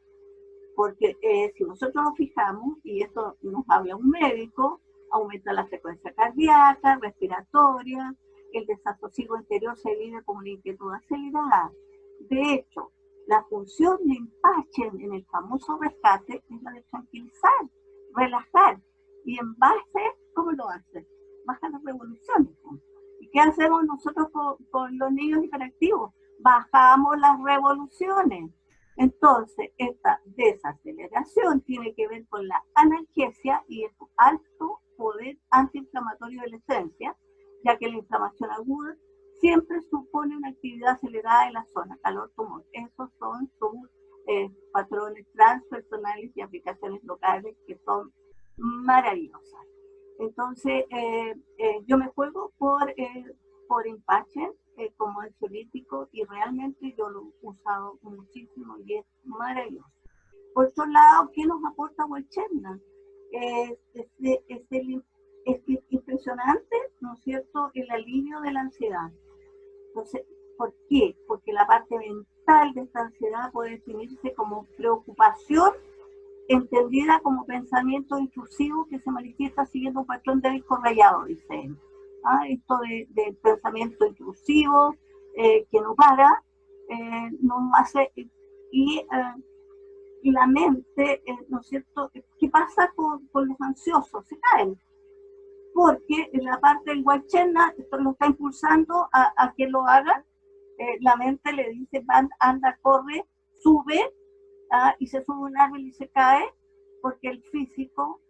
Porque si nosotros nos fijamos, y esto nos habla un médico, aumenta la frecuencia cardíaca, respiratoria, el desasosiego interior se vive como una inquietud acelerada. De hecho, la función de Impatchen en el famoso rescate es la de tranquilizar, relajar. Y en base, ¿cómo lo hace? Baja las revoluciones. ¿Y qué hacemos nosotros con los niños hiperactivos? Bajamos las revoluciones. Entonces, esta desaceleración tiene que ver con la analgesia y el alto poder antiinflamatorio de la esencia, ya que la inflamación aguda siempre supone una actividad acelerada en la zona calor-tumor. Esos son sus patrones transpersonales y aplicaciones locales que son maravillosas. Entonces, yo me juego por Impatchen como ansiolítico y realmente yo lo he usado muchísimo y es maravilloso. Por otro lado, ¿qué nos aporta Weichselna? Es impresionante, ¿no es cierto?, el alivio de la ansiedad. Entonces, ¿por qué? Porque la parte mental de esta ansiedad puede definirse como preocupación entendida como pensamiento intrusivo que se manifiesta siguiendo un patrón de disco rayado, dice él. Esto de pensamiento intrusivo que no para, nos hace, y la mente, ¿no es cierto? ¿Qué pasa con los ansiosos? Se caen, porque en la parte del Weichselna esto lo está impulsando a que lo haga. La mente le dice, anda, corre, sube, y se sube un árbol y se cae, porque el físico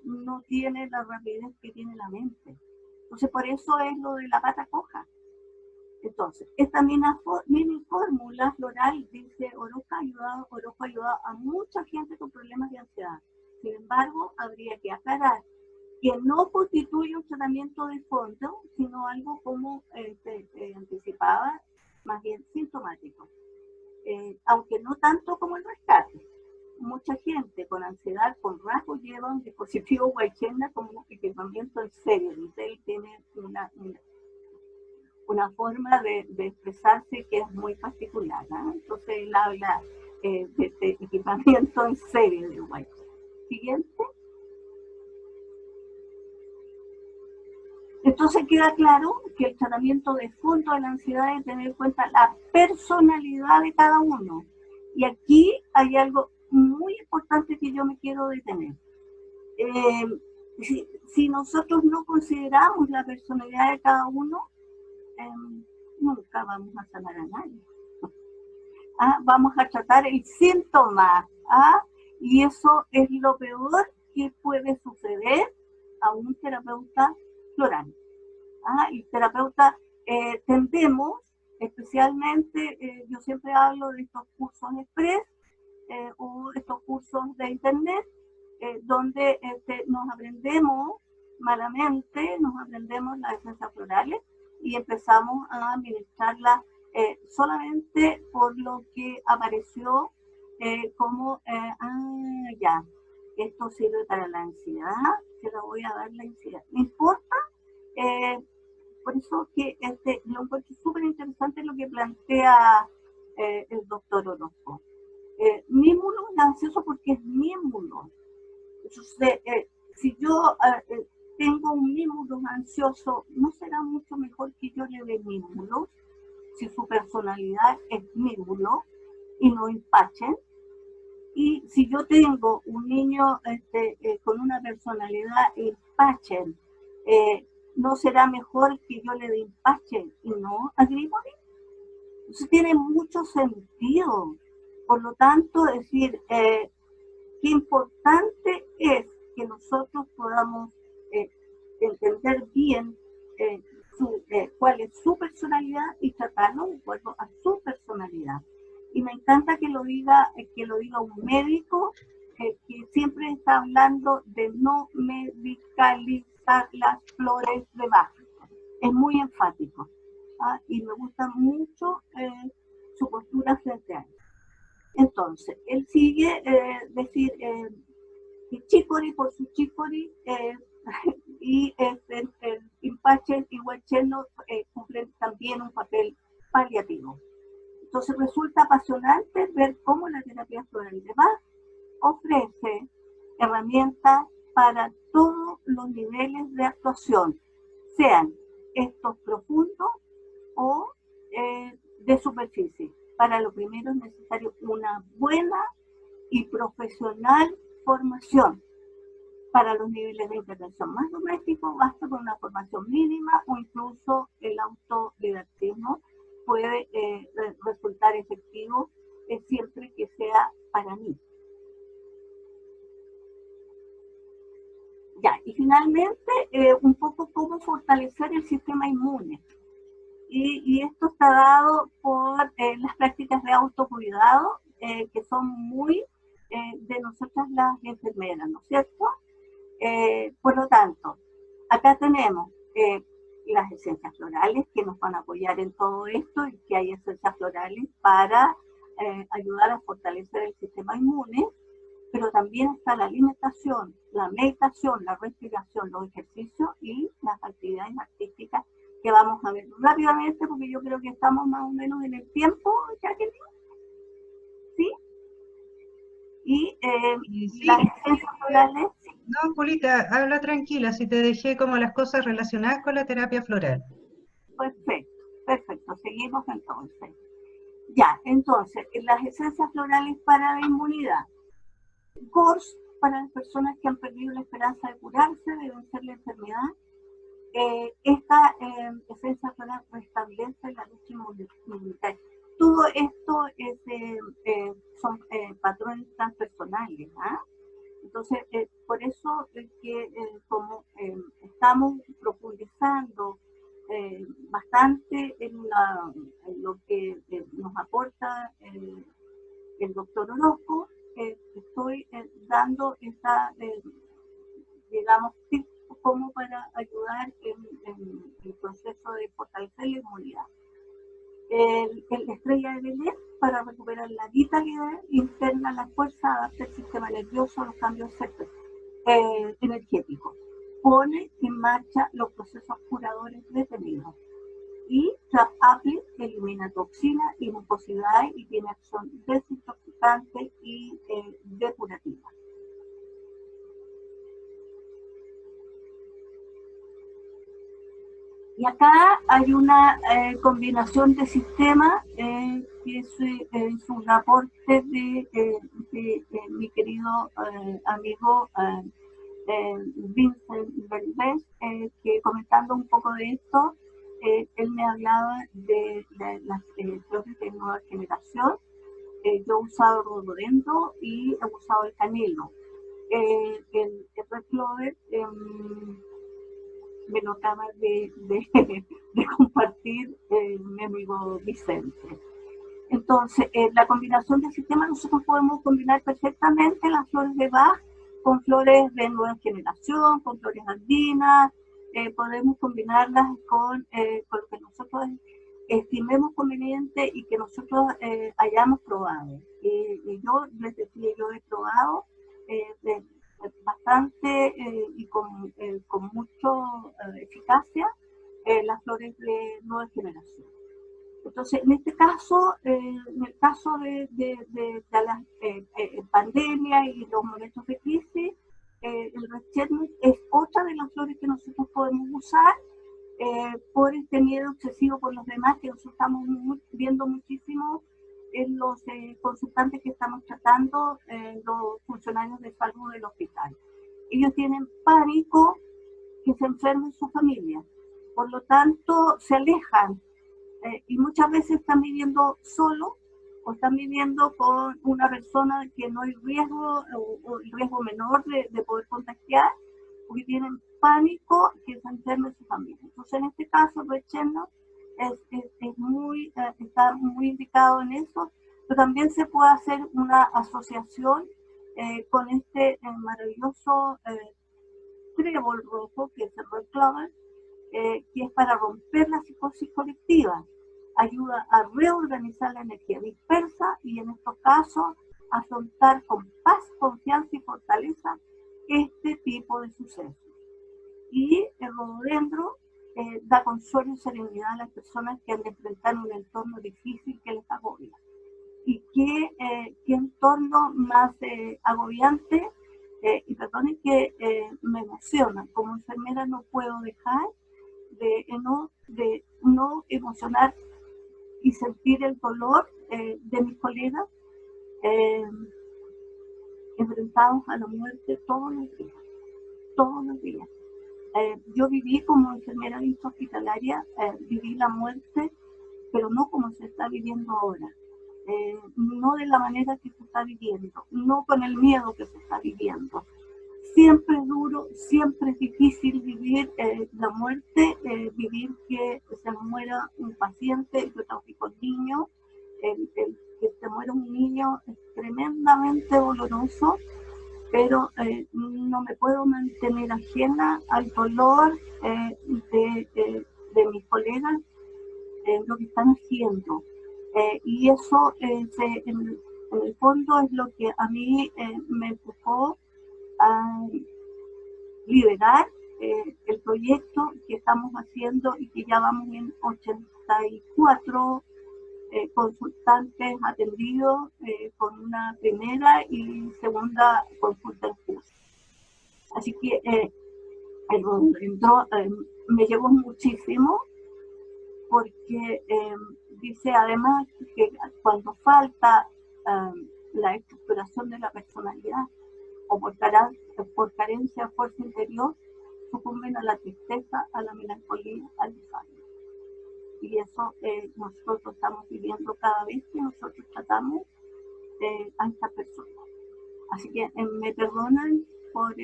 no tiene la rapidez que tiene la mente. Entonces, por eso es lo de la pata coja. Entonces, esta mini fórmula floral, dice Orozco, ha ayudado a mucha gente con problemas de ansiedad. Sin embargo, habría que aclarar que no constituye un tratamiento de fondo, sino algo como anticipaba, más bien sintomático. Aunque no tanto como el rescate. Mucha gente con ansiedad, con rasgos, lleva un dispositivo Weichselna como equipamiento en serio. Él tiene una forma de expresarse que es muy particular, ¿eh? Entonces él habla de equipamiento en serie de White. Siguiente. Entonces queda claro que el tratamiento de fondo de la ansiedad es tener en cuenta la personalidad de cada uno. Y aquí hay algo muy importante que yo me quiero detener. Si nosotros no consideramos la personalidad de cada uno, nunca vamos a sanar a nadie. Vamos a tratar el síntoma, y eso es lo peor que puede suceder a un terapeuta floral. El terapeuta tendemos, especialmente, yo siempre hablo de estos cursos express o estos cursos de internet, donde nos aprendemos malamente, nos aprendemos las esencias florales y empezamos a administrarlas solamente por lo que apareció como, ya, esto sirve para la ansiedad, se la voy a dar la ansiedad. No importa, por eso que lo encuentro súper interesante lo que plantea el doctor Orozco. Mímulo es ansioso porque es mímulo. Entonces, si yo tengo un mímulo ansioso, ¿no será mucho mejor que yo le dé mímulos? Si su personalidad es mímulo y no empachen. Y si yo tengo un niño con una personalidad empachen, ¿no será mejor que yo le dé empachen y no agrícola? Eso tiene mucho sentido. Por lo tanto, decir, qué importante es que nosotros podamos entender bien cuál es su personalidad y tratarlo de acuerdo a su personalidad. Y me encanta que lo diga un médico que siempre está hablando de no medicalizar las flores de Bach. Es muy enfático. Y me gusta mucho su postura frente a él. Entonces, él sigue decir chicory por su chicory y el Impache y Huacheno cumplen también un papel paliativo. Entonces resulta apasionante ver cómo la terapia floral de Bach ofrece herramientas para todos los niveles de actuación, sean estos profundos o de superficie. Para lo primero es necesario una buena y profesional formación. Para los niveles de intervención más domésticos basta con una formación mínima o incluso el autodidactismo puede resultar efectivo siempre que sea para mí. Ya, y finalmente un poco cómo fortalecer el sistema inmune. Y esto está dado por las prácticas de autocuidado que son muy de nosotras las enfermeras, ¿no es cierto? Por lo tanto, acá tenemos las esencias florales que nos van a apoyar en todo esto y que hay esencias florales para ayudar a fortalecer el sistema inmune, pero también está la alimentación, la meditación, la respiración, los ejercicios y las actividades artísticas que vamos a ver rápidamente porque yo creo que estamos más o menos en el tiempo, Jacqueline. ¿Sí? Y sí. las esencias florales. No, Julita, habla tranquila, si te dejé como las cosas relacionadas con la terapia floral. Perfecto, perfecto, seguimos entonces. Ya, entonces, las esencias florales para la inmunidad. GORS para las personas que han perdido la esperanza de curarse, de vencer la enfermedad. Esta esencia floral restablece la lucha inmunitaria. Todo esto son patrones transpersonales. Entonces, por eso es que como estamos profundizando bastante en lo que nos aporta el doctor Orozco, estoy dando esta, digamos, tips como para ayudar en el proceso de fortalecer la inmunidad. El estrella de Belén para recuperar la vitalidad interna, la fuerza, adapta el sistema nervioso a los cambios energéticos. Pone en marcha los procesos curadores detenidos. Y Trap Apple elimina toxinas y mucosidades y tiene acción desintoxicante y depurativa. Y acá hay una combinación de sistemas que es un aporte de mi querido amigo Vincent Belvez, que comentando un poco de esto, él me hablaba de las flores de nueva generación. Yo he usado el rododendro y he usado el canelo. El Red Clover me lo acaba de compartir mi amigo Vicente. Entonces, la combinación de sistemas, nosotros podemos combinar perfectamente las flores de Bach con flores de nueva generación, con flores andinas, podemos combinarlas con lo que nosotros estimemos conveniente y que nosotros hayamos probado. Y yo les decía, yo he probado bastante y con mucha eficacia las flores de nueva generación. Entonces, en este caso, en el caso de la pandemia y los momentos de crisis, el Red Cherry es otra de las flores que nosotros podemos usar por este miedo excesivo por los demás que nosotros estamos viendo muchísimo en los consultantes que estamos tratando, los funcionarios de salud del hospital. Ellos tienen pánico que se enferme su familia, por lo tanto se alejan y muchas veces están viviendo solos o están viviendo con una persona que no hay riesgo o el riesgo menor de poder contagiar, porque tienen pánico que se enferme su familia. Entonces, en este caso, Red Cherry está muy indicado en eso, pero también se puede hacer una asociación con este maravilloso trébol rojo, que es el Red Clover, que es para romper la psicosis colectiva, ayuda a reorganizar la energía dispersa y en estos casos afrontar con paz, confianza y fortaleza este tipo de sucesos. Y el rododendro da consuelo y serenidad a las personas que han de enfrentar un entorno difícil que les agobia. Y qué entorno más agobiante, y perdonen que me emociona, como enfermera no puedo dejar de no emocionar y sentir el dolor de mis colegas enfrentados a la muerte todos los días, todos los días. Yo viví como enfermera hospitalaria, viví la muerte, pero no como se está viviendo ahora, no de la manera que se está viviendo, no con el miedo que se está viviendo. Siempre es duro, siempre es difícil vivir la muerte, vivir que se muera un paciente. Yo trabajo con niños, el que se muera un niño es tremendamente doloroso, pero no me puedo mantener ajena al dolor de mis colegas, lo que están haciendo. Y eso en el fondo es lo que a mí me empujó a liderar el proyecto que estamos haciendo y que ya vamos en 84 consultantes atendidos con una primera y segunda consulta en curso. Así que el rododendro me llevó muchísimo porque dice además que cuando falta la estructuración de la personalidad o por carencia de fuerza interior, sucumben a la tristeza, a la melancolía, al desánimo. Y eso nosotros estamos viviendo cada vez que nosotros tratamos a estas personas. Así que me perdonan por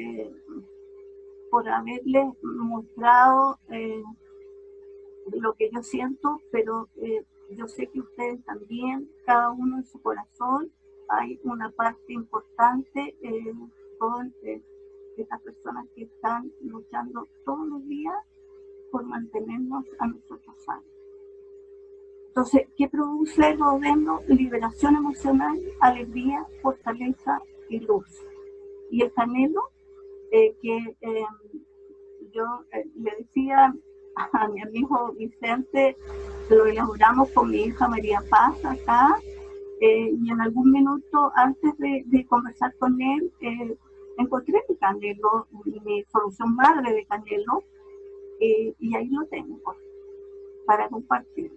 haberles mostrado lo que yo siento, pero yo sé que ustedes también, cada uno en su corazón, hay una parte importante con estas personas que están luchando todos los días por mantenernos a nosotros sanos. Entonces, ¿qué produce el rododendro? Liberación emocional, alegría, fortaleza y luz. Y el canelo, que yo le decía a mi amigo Vicente, lo elaboramos con mi hija María Paz acá, y en algún minuto antes de conversar con él, encontré mi canelo, mi solución madre de canelo, y ahí lo tengo para compartir.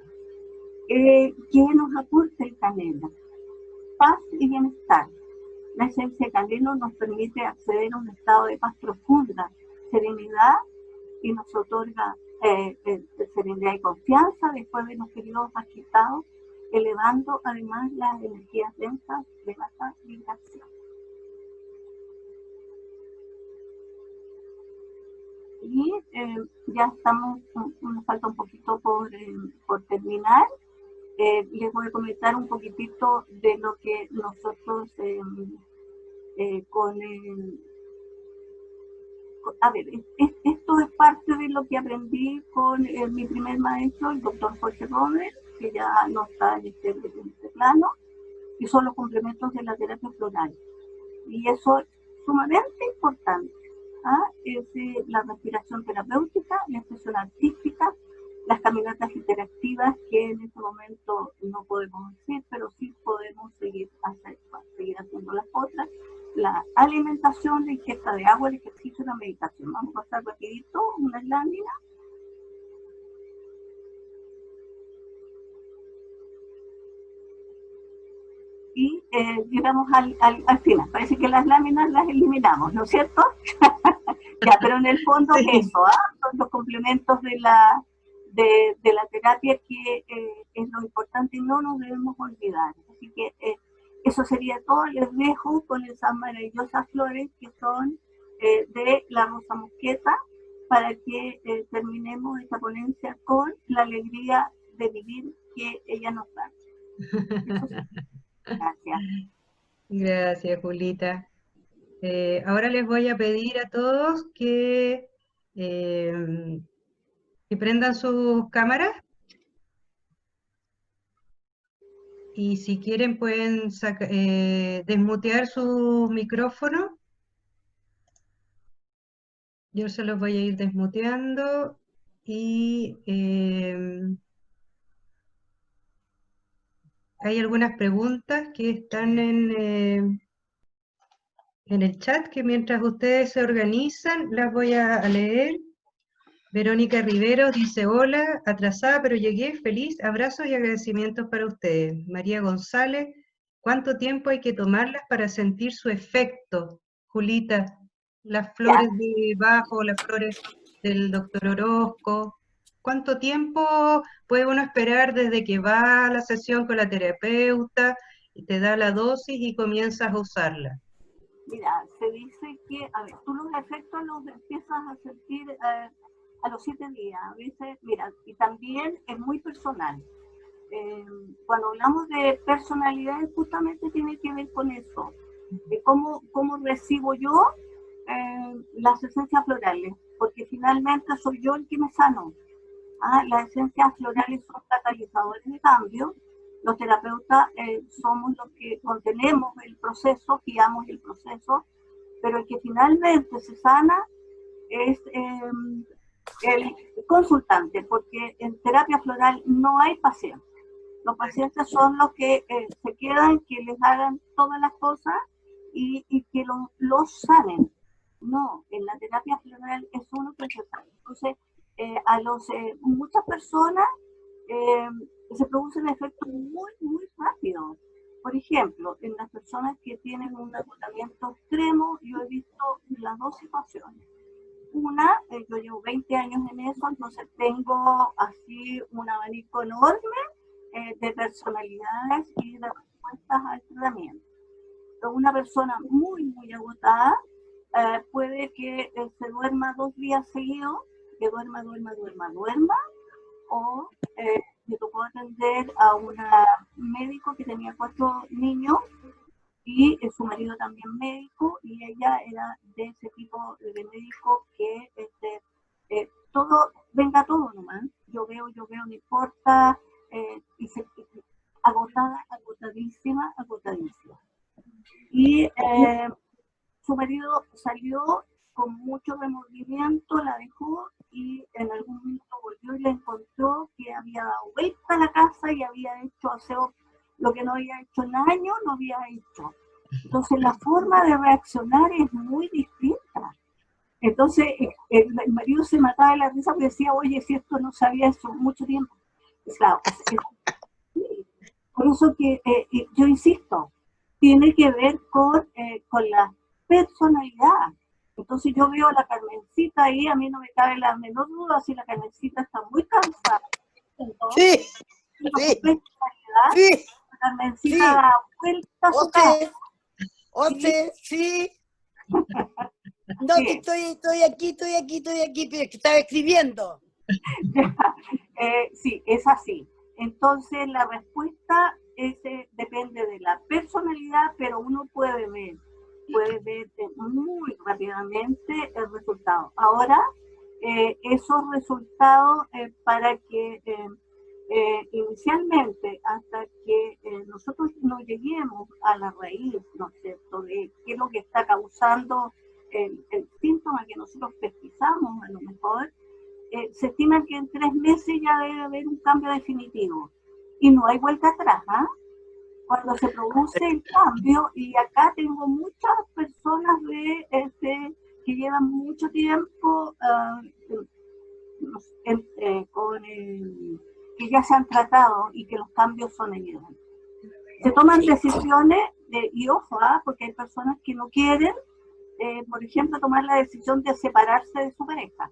¿Qué nos aporta el canelo? Paz y bienestar. La esencia de canelo nos permite acceder a un estado de paz profunda, serenidad, y nos otorga serenidad y confianza después de los periodos agitados, elevando además las energías densas de baja vibración. Y ya estamos, nos falta un poquito por terminar. Les voy a comentar un poquitito de lo que nosotros a ver, esto es parte de lo que aprendí con mi primer maestro, el doctor Jorge Romer, que ya no está en este plano, y son los complementos de la terapia floral. Y eso es sumamente importante. Es la respiración terapéutica, la expresión artística, las caminatas interactivas que en este momento no podemos hacer, pero sí podemos seguir haciendo las otras. La alimentación, la ingesta de agua, el ejercicio y la meditación. Vamos a pasar rapidito unas láminas. Y llegamos al final. Parece que las láminas las eliminamos, ¿no es cierto? Ya, pero en el fondo sí. Es eso, son los complementos de la terapia que es lo importante y no nos debemos olvidar. Así que eso sería todo. Les dejo con esas maravillosas flores que son de la rosa mosqueta para que terminemos esta ponencia con la alegría de vivir que ella nos da. Gracias. Gracias, Julita. Ahora les voy a pedir a todos que prendan sus cámaras. Y si quieren pueden desmutear su micrófono. Yo se los voy a ir desmuteando. Y hay algunas preguntas que están en el chat, que mientras ustedes se organizan las voy a leer. Verónica Rivero dice: hola, atrasada pero llegué, feliz, abrazos y agradecimientos para ustedes. María González: ¿cuánto tiempo hay que tomarlas para sentir su efecto? Julita, las flores de Bajo, las flores del doctor Orozco, ¿cuánto tiempo puede uno esperar desde que va a la sesión con la terapeuta y te da la dosis y comienzas a usarla? Mira, se dice que, a ver, tú los efectos los empiezas a sentir a los 7 días, a veces, mira, y también es muy personal. Cuando hablamos de personalidad, justamente tiene que ver con eso, de cómo recibo yo las esencias florales, porque finalmente soy yo el que me sano. Las esencias florales son catalizadores de cambio. Los terapeutas somos los que contenemos el proceso, guiamos el proceso, pero el que finalmente se sana es el consultante, porque en terapia floral no hay pacientes. Los pacientes son los que se quedan, que les hagan todas las cosas y que los sanen. No, en la terapia floral es uno que se sana. Entonces, muchas personas se producen efectos muy, muy rápidos. Por ejemplo, en las personas que tienen un agotamiento extremo, yo he visto las dos situaciones. Una, yo llevo 20 años en eso, entonces tengo así un abanico enorme de personalidades y de respuestas al tratamiento. Pero una persona muy, muy agotada puede que se duerma 2 días seguidos, que duerma, o me tocó atender a una médico que tenía 4 niños y su marido también médico, y ella era de ese tipo de médico que todo, venga todo nomás, yo veo, no importa, y agotadísima. Y su marido salió con mucho remordimiento, la dejó y en algún momento volvió y le encontró que había dado vuelta a la casa y había hecho aseo, lo que no había hecho en años, no había hecho. Entonces la forma de reaccionar es muy distinta. Entonces el marido se mataba de la risa porque decía, oye, si esto no se había hecho mucho tiempo. Claro, por eso que yo insisto, tiene que ver con la personalidad. Entonces yo veo a la Carmencita ahí, a mí no me cabe la menor duda si la Carmencita está muy cansada. Entonces, Sí, su sí, personalidad, sí, la Carmencita sí. da vuelta a su casa. Oce, sí. No, que Sí. estoy aquí, pero es que estaba escribiendo. Sí, es así. Entonces la respuesta depende de la personalidad, pero uno puede ver muy rápidamente el resultado. Ahora, esos resultados para que inicialmente, hasta que nosotros no lleguemos a la raíz, ¿no es cierto?, de qué es lo que está causando el síntoma que nosotros pesquisamos, a lo mejor, se estima que en 3 meses ya debe haber un cambio definitivo. Y no hay vuelta atrás, ¿ah? Cuando se produce el cambio, y acá tengo muchas personas que llevan mucho tiempo que ya se han tratado y que los cambios son evidentes. Se toman decisiones, y ojo, porque hay personas que no quieren, por ejemplo, tomar la decisión de separarse de su pareja.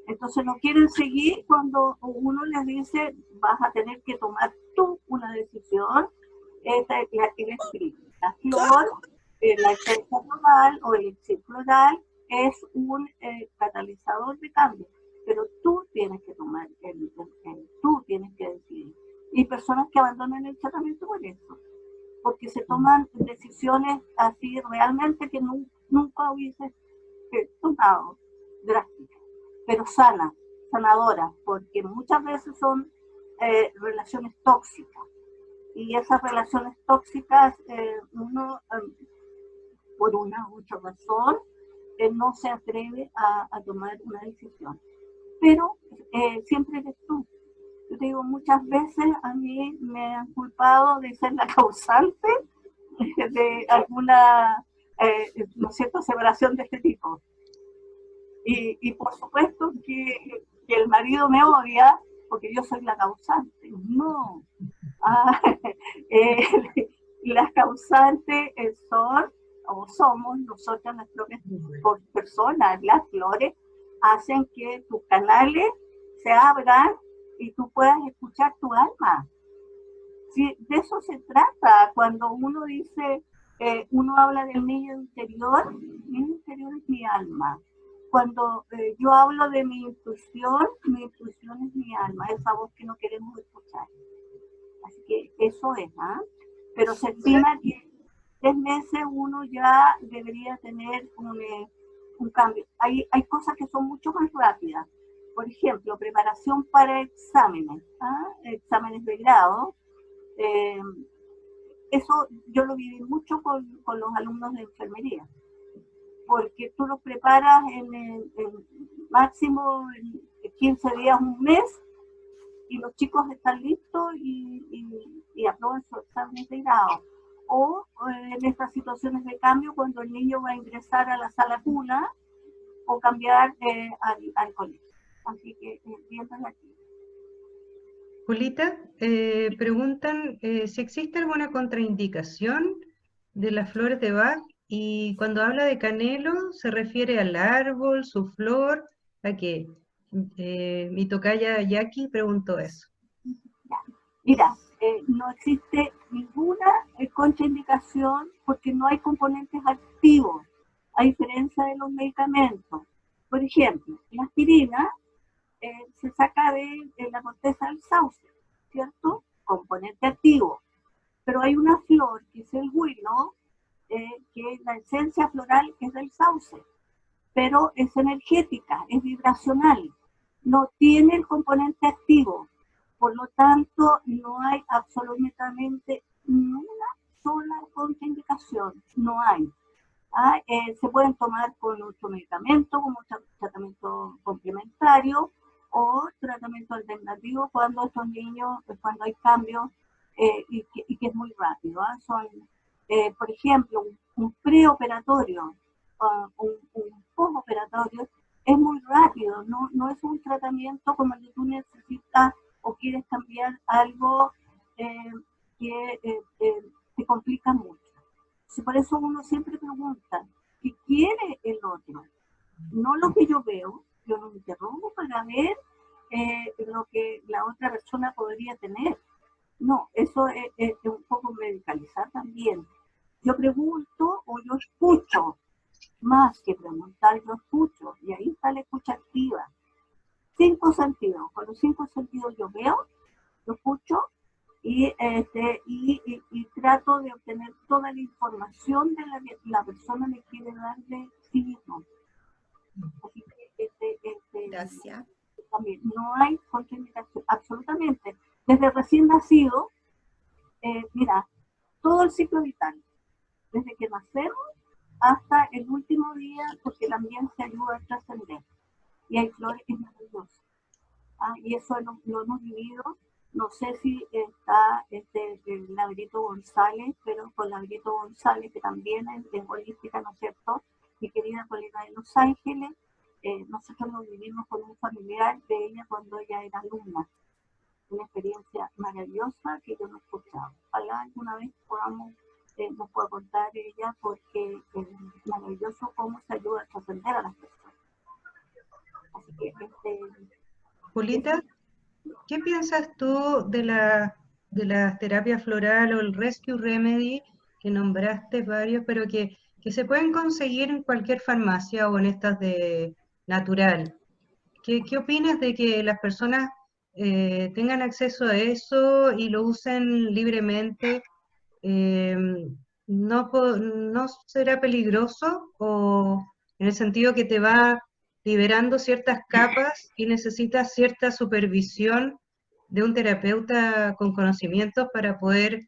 Entonces no quieren seguir cuando uno les dice, vas a tener que tomar tú una decisión. Esta es el espíritu. La flor, la esencia floral o el elixir floral es un catalizador de cambio, pero tú tienes que tomar, tú tienes que decidir. Y personas que abandonan el tratamiento por eso, porque se toman decisiones así realmente que nunca hubiese tomado, drásticas, pero sanadoras, porque muchas veces son relaciones tóxicas. Y esas relaciones tóxicas, uno, por una u otra razón, no se atreve a tomar una decisión. Pero siempre eres tú. Yo te digo, muchas veces a mí me han culpado de ser la causante de alguna, ¿no es cierto?, separación de este tipo. Y por supuesto que el marido me odia porque yo soy la causante. No. Las causantes son, o somos nosotras las propias personas. Las flores hacen que tus canales se abran y tú puedas escuchar tu alma. Sí, de eso se trata. Cuando uno dice, uno habla del niño interior, mi niño interior es mi alma. Cuando yo hablo de mi intuición es mi alma, esa voz que no queremos escuchar. Así que eso es, ¿ah? Pero se estima que en 3 meses uno ya debería tener un cambio. Hay cosas que son mucho más rápidas. Por ejemplo, preparación para exámenes, exámenes de grado. Eso yo lo viví mucho con los alumnos de enfermería, porque tú los preparas en máximo en 15 días, un mes, y los chicos están listos y aprueban sus exámenes de grado. O en estas situaciones de cambio, cuando el niño va a ingresar a la sala cuna o cambiar al colegio. Así que bien relativo. Julita, preguntan si existe alguna contraindicación de las flores de Bach, y cuando habla de canelo, ¿se refiere al árbol, su flor? ¿A qué? Mi tocaya Jackie preguntó eso. Mira, no existe ninguna contraindicación porque no hay componentes activos, a diferencia de los medicamentos. Por ejemplo, la aspirina se saca de la corteza del sauce, ¿cierto? Componente activo. Pero hay una flor, que es el huilo, que la esencia floral es del sauce, pero es energética, es vibracional, no tiene el componente activo. Por lo tanto, no hay absolutamente ni una sola contraindicación, no hay. Se pueden tomar con otro medicamento, como tratamiento complementario o tratamiento alternativo cuando estos niños, cuando hay cambios y que es muy rápido. Son, por ejemplo, un preoperatorio, un postoperatorio, es muy rápido, no es un tratamiento como el que tú necesitas o quieres cambiar algo que te complica mucho. Por eso uno siempre pregunta, ¿qué quiere el otro? No lo que yo veo, yo lo interrogo para ver lo que la otra persona podría tener. No, eso es un poco medicalizar también. Yo pregunto o yo escucho, más que preguntar, yo escucho, y ahí está la escucha activa. 5 sentidos, con los 5 sentidos yo veo, yo escucho, y trato de obtener toda la información de la persona me quiere dar de sí mismo. Así que Gracias. también no hay contraindicación, absolutamente. Desde recién nacido, mira, todo el ciclo vital, desde que nacemos hasta el último día, porque también se ayuda a trascender. Y hay flores que es maravilloso. Y eso lo hemos vivido. No sé si está el Labrito González, pero con Labrito González, que también es holística, ¿no es cierto? Mi querida colega de Los Ángeles, nosotros lo vivimos con un familiar de ella cuando ella era alumna. Una experiencia maravillosa que yo no he escuchado. Ojalá alguna vez nos pueda contar ella, porque es maravilloso cómo se ayuda a trascender a las personas. Así que Julita, ¿qué piensas tú de la terapia floral o el Rescue Remedy, que nombraste varios, pero que se pueden conseguir en cualquier farmacia o en estas de natural? ¿Qué opinas de que las personas tengan acceso a eso y lo usen libremente? Eh, ¿No será peligroso o en el sentido que te va liberando ciertas capas y necesitas cierta supervisión de un terapeuta con conocimientos para poder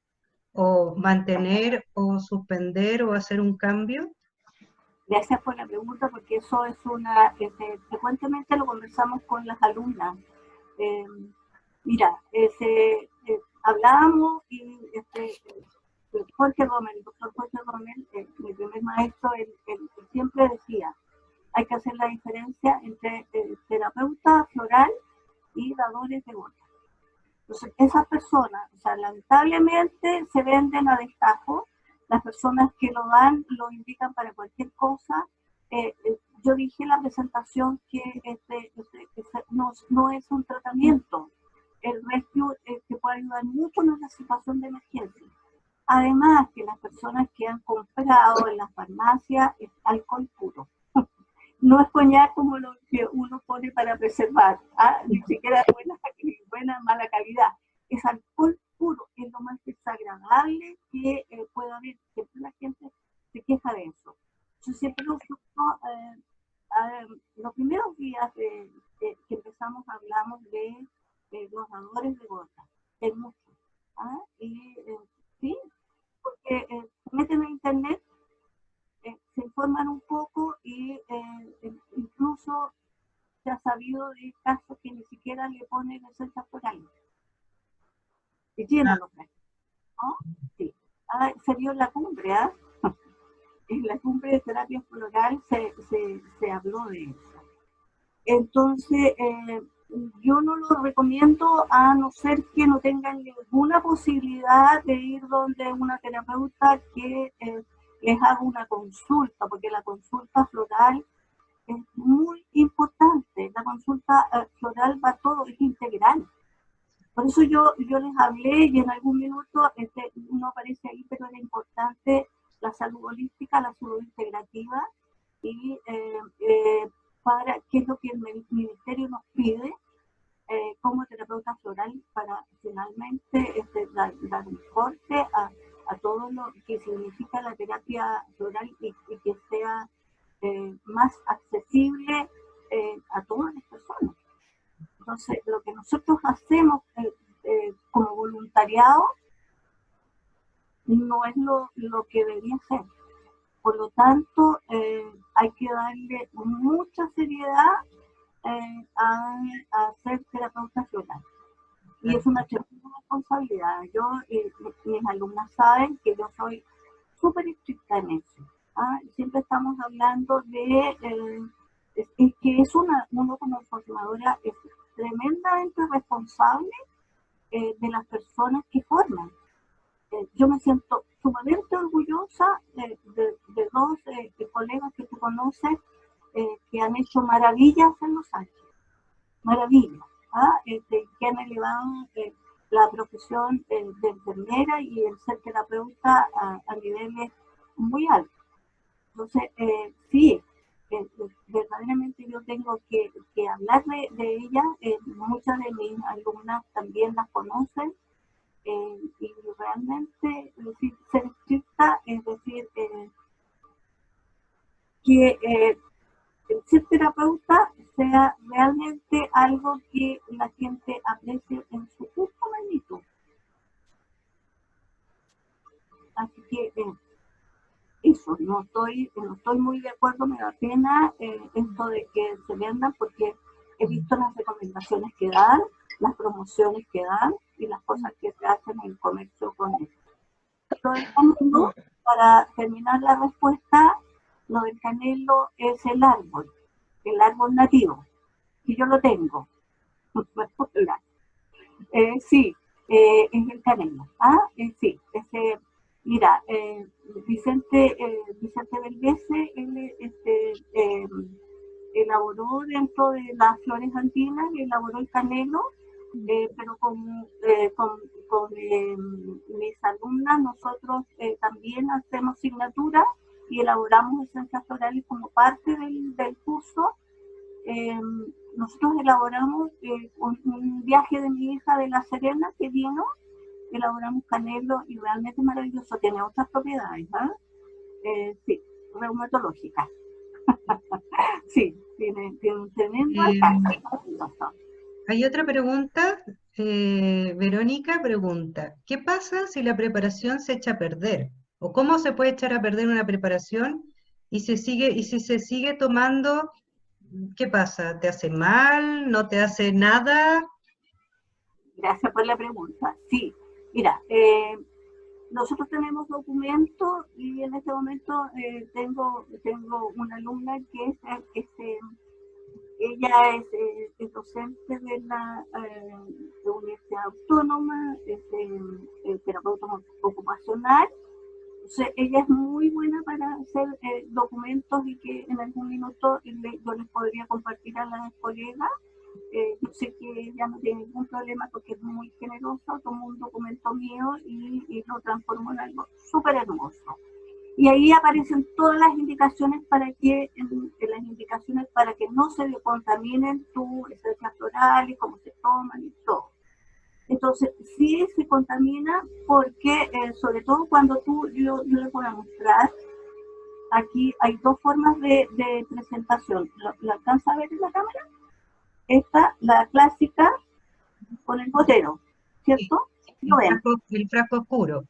o mantener o suspender o hacer un cambio? Gracias por la pregunta, porque eso es frecuentemente lo conversamos con las alumnas. Mira, hablábamos y el doctor Jorge Rommel, mi primer maestro, él siempre decía, hay que hacer la diferencia entre terapeuta floral y dadores de gotas. Entonces, esas personas, o sea, lamentablemente se venden a destajo. Las personas que lo dan lo indican para cualquier cosa. Yo dije en la presentación que no es un tratamiento. El rescue que puede ayudar mucho en una situación de emergencia. Además, que las personas que han comprado en las farmacias es alcohol puro. No es coñac como lo que uno pone para preservar, ni siquiera buena, mala calidad. Es alcohol puro, es lo más desagradable que puede haber. Siempre la gente se queja de eso. Yo siempre los primeros días que empezamos hablamos de los dadores de gotas. Hay muchos. Sí, porque se meten en internet, se informan un poco y incluso se ha sabido de casos que ni siquiera le ponen esencias florales. Y llenan los casos, ¿no? Sí. Se vio en la cumbre, en la cumbre de terapia floral se habló de eso. Entonces, yo no lo recomiendo a no ser que no tengan ninguna posibilidad de ir donde una terapeuta que les haga una consulta, porque la consulta floral es muy importante. La consulta floral va todo, es integral. Por eso yo les hablé y en algún minuto no aparece ahí, pero era importante la salud holística, la salud integrativa y para qué es lo que el ministerio nos pide como terapeuta floral para finalmente dar un corte a todo lo que significa la terapia floral y que sea más accesible a todas las personas. Entonces, lo que nosotros hacemos como voluntariado no es lo que debería ser. Por lo tanto, hay que darle mucha seriedad a ser terapeuta floral. Y es una tremenda responsabilidad. Yo, mis alumnas saben que yo soy súper estricta en eso. Siempre estamos hablando de que uno como formadora es tremendamente responsable de las personas que forman. Yo me siento sumamente orgullosa de dos colegas que tú conoces que han hecho maravillas en Los Ángeles. Maravillas. Que han elevado la profesión de enfermera y el ser terapeuta a niveles muy altos. Entonces, sí, verdaderamente yo tengo que hablar de ellas. Muchas de mis alumnas también las conocen. Y realmente ser estricta es decir que el ser terapeuta sea realmente algo que la gente aprecie en su justa magnitud. Así que eso, no estoy muy de acuerdo, me da pena esto de que se vendan porque he visto las recomendaciones que dan, las promociones que dan y las cosas que se hacen en el comercio con esto. Lo del canelo, para terminar la respuesta, lo del canelo es el árbol nativo, que yo lo tengo. Sí, es el canelo. Sí, mira, Vicente Belvese, él elaboró dentro de las flores andinas, elaboró el canelo, pero con mis alumnas nosotros también hacemos asignatura y elaboramos esencias florales como parte del curso. Nosotros elaboramos un viaje de mi hija de La Serena que vino, elaboramos canelo y realmente es maravilloso, tiene otras propiedades, sí, reumatológicas. Sí, tiene un tremendo alcance. Hay otra pregunta, Verónica pregunta, ¿qué pasa si la preparación se echa a perder? ¿O cómo se puede echar a perder una preparación y si se sigue tomando, qué pasa? ¿Te hace mal? ¿No te hace nada? Gracias por la pregunta. Sí, mira, nosotros tenemos documentos y en este momento tengo una alumna que ella es docente de la Universidad Autónoma, es terapeuta ocupacional. Entonces, ella es muy buena para hacer documentos y que en algún minuto yo les podría compartir a las colegas. Yo sé que ella no tiene ningún problema porque es muy generosa, tomó un documento mío y lo transformó en algo súper hermoso. Y ahí aparecen todas las indicaciones para que no se contaminen tus esencias florales, cómo se toman y todo. Entonces, sí se contamina porque, sobre todo cuando yo les voy a mostrar, aquí hay dos formas de presentación. ¿Lo alcanza a ver en la cámara? Esta, la clásica, con el gotero, ¿cierto? Sí, ¿Lo ven? el frasco oscuro.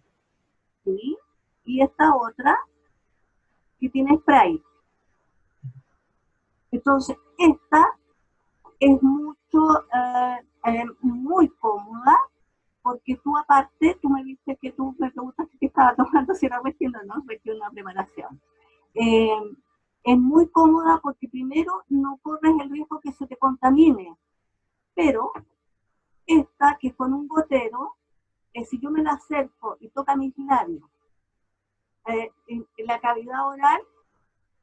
Sí. Y esta otra, que tiene spray. Entonces, esta es muy cómoda, porque tú aparte, tú me viste que tú me preguntaste qué estaba tomando, si era recién o no, recién una preparación. Es muy cómoda porque primero no corres el riesgo que se te contamine, pero esta que con un gotero, si yo me la acerco y toca mis labios, en la cavidad oral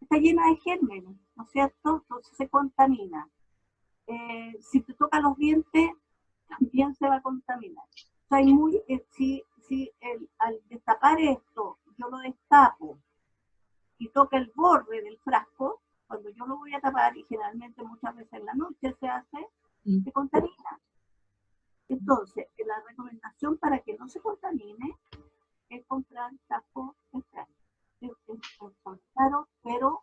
está llena de gérmenes, ¿no es cierto? Entonces se contamina. Si te toca los dientes, también se va a contaminar. O sea, al destapar esto, yo lo destapo y toca el borde del frasco, cuando yo lo voy a tapar, y generalmente muchas veces en la noche se hace, se contamina. Entonces, la recomendación para que no se contamine es comprar frasco especial. Es claro, pero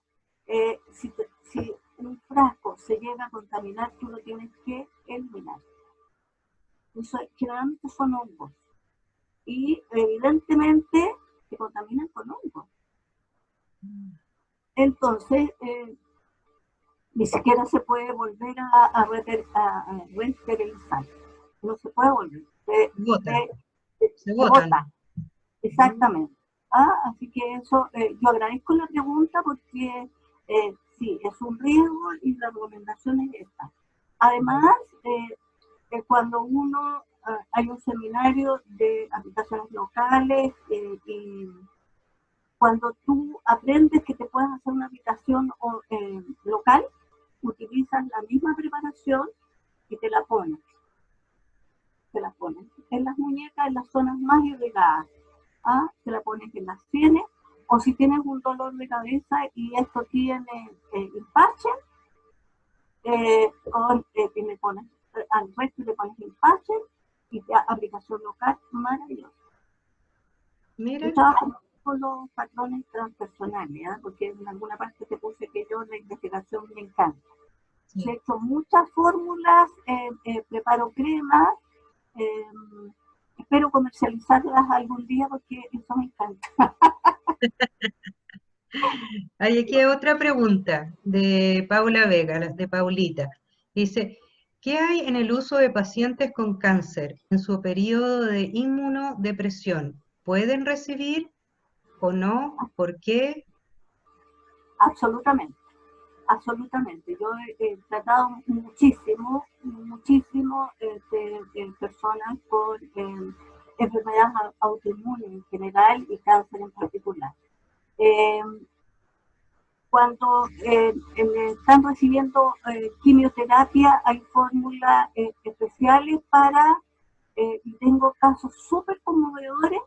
si un frasco se llega a contaminar, tú lo tienes que eliminar. Eso, generalmente son hongos. Y evidentemente se contaminan con hongos. Entonces, ni siquiera se puede volver a resterilizar. No se puede volver. Vota, se Se votan. bota. Exactamente. Así que eso, yo agradezco la pregunta porque sí, es un riesgo y la recomendación es esta. Además, cuando uno, hay un seminario de aplicaciones locales y cuando tú aprendes que te puedes hacer una aplicación local, utilizas la misma preparación y te la pones. Te la pones en las muñecas, en las zonas más irrigadas. Te la pones en las sienes, o si tienes un dolor de cabeza y esto tiene empache, y le pones al resto le pones empache y aplicación local maravillosa. Mira, Yo trabajo con los patrones transpersonales, porque en alguna parte te puse que yo la investigación me encanta. sí. He hecho muchas fórmulas, preparo cremas, espero comercializarlas algún día porque eso me encanta. Hay aquí otra pregunta de Paula Vega, de Paulita. Dice, ¿qué hay en el uso de pacientes con cáncer en su periodo de inmunodepresión? ¿Pueden recibir o no? ¿Por qué? Absolutamente, absolutamente. Yo he tratado muchísimo de personas con enfermedades autoinmunes en general y cáncer en particular. Cuando están recibiendo quimioterapia, hay fórmulas especiales para, y tengo casos súper conmovedores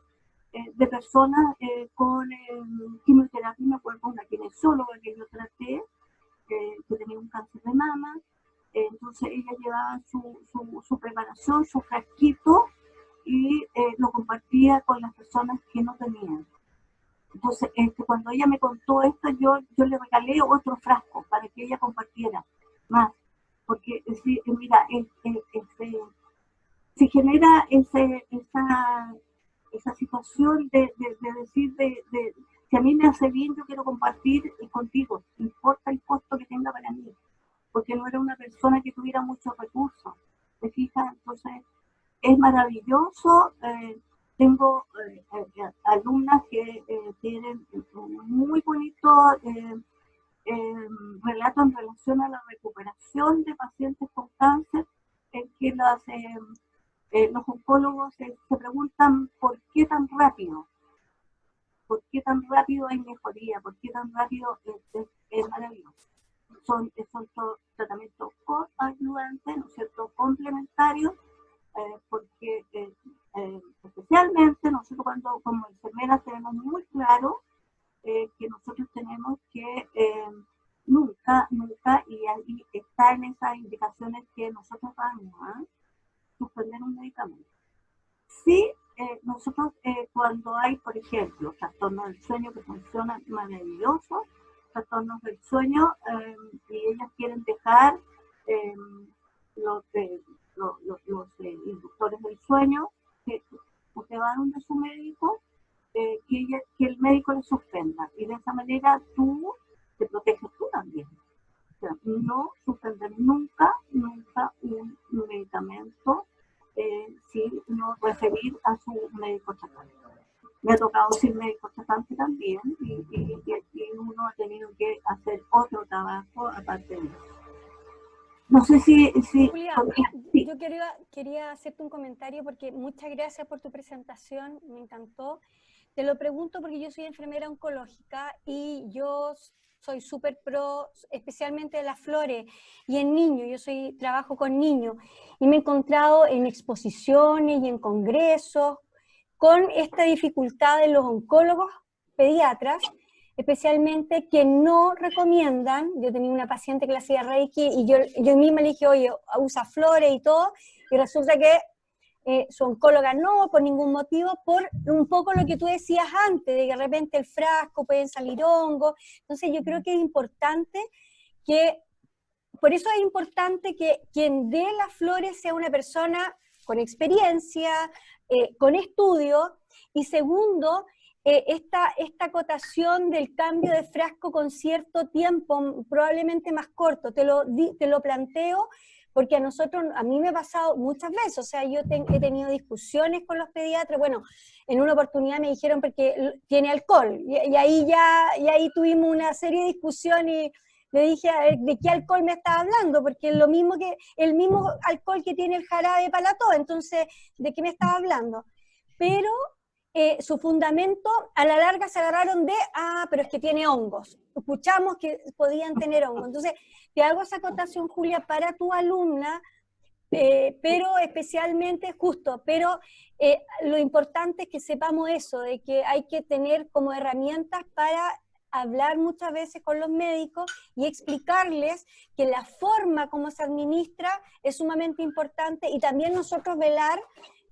de personas con quimioterapia. Me acuerdo una kinesióloga que yo traté, que tenía un cáncer de mama, entonces ella llevaba su preparación, su frasquito, y lo compartía con las personas que no tenían. Entonces, cuando ella me contó esto, yo le regalé otro frasco para que ella compartiera más. Porque, mira, se genera esa situación de decir, si a mí me hace bien, yo quiero compartir contigo, no importa el costo que tenga para mí, porque no era una persona que tuviera muchos recursos. ¿Te fijas? Entonces, es maravilloso. Tengo alumnas que tienen muy bonito relato en relación a la recuperación de pacientes con cáncer, en que los oncólogos se preguntan por qué tan rápido hay mejoría, por qué tan rápido es maravilloso. Son tratamientos coadyuvantes, ¿no es cierto?, complementarios, porque especialmente nosotros cuando como enfermeras tenemos muy claro que nosotros tenemos que nunca, y ahí está en esas indicaciones que nosotros damos, suspender un medicamento. Sí, nosotros cuando hay, por ejemplo, trastornos del sueño que funcionan maravillosos, trastornos del sueño, y ellas quieren dejar los inductores del sueño, que usted va donde su médico, que el médico le suspenda, y de esa manera tú te proteges tú también. O sea, no suspender nunca un medicamento sin no referir a su médico tratante. Me ha tocado sin médico tratante también, y uno ha tenido que hacer otro trabajo aparte de eso. No sé si Julia, sí. yo quería hacerte un comentario porque muchas gracias por tu presentación, me encantó. Te lo pregunto porque yo soy enfermera oncológica y yo soy súper pro, especialmente de las flores y en niños. Trabajo con niños y me he encontrado en exposiciones y en congresos con esta dificultad de los oncólogos pediatras, especialmente que no recomiendan. Yo tenía una paciente que le hacía Reiki y yo misma le dije, oye, usa flores y todo, y resulta que su oncóloga no, por ningún motivo, por un poco lo que tú decías antes, de que de repente el frasco pueden salir hongos. Entonces yo creo que es importante por eso es importante que quien dé las flores sea una persona con experiencia, con estudio, y segundo, esta acotación del cambio de frasco con cierto tiempo, probablemente más corto, te lo planteo porque a mí me ha pasado muchas veces, o sea, yo he tenido discusiones con los pediatras, bueno, en una oportunidad me dijeron porque tiene alcohol, y ahí tuvimos una serie de discusiones, y le dije, a ver, ¿de qué alcohol me estaba hablando? Porque es el mismo alcohol que tiene el jarabe para la tos, entonces, ¿de qué me estaba hablando? Pero su fundamento, a la larga se agarraron pero es que tiene hongos. Escuchamos que podían tener hongos. Entonces, te hago esa acotación, Julia, para tu alumna, pero especialmente lo importante es que sepamos eso, de que hay que tener como herramientas para hablar muchas veces con los médicos y explicarles que la forma como se administra es sumamente importante, y también nosotros velar,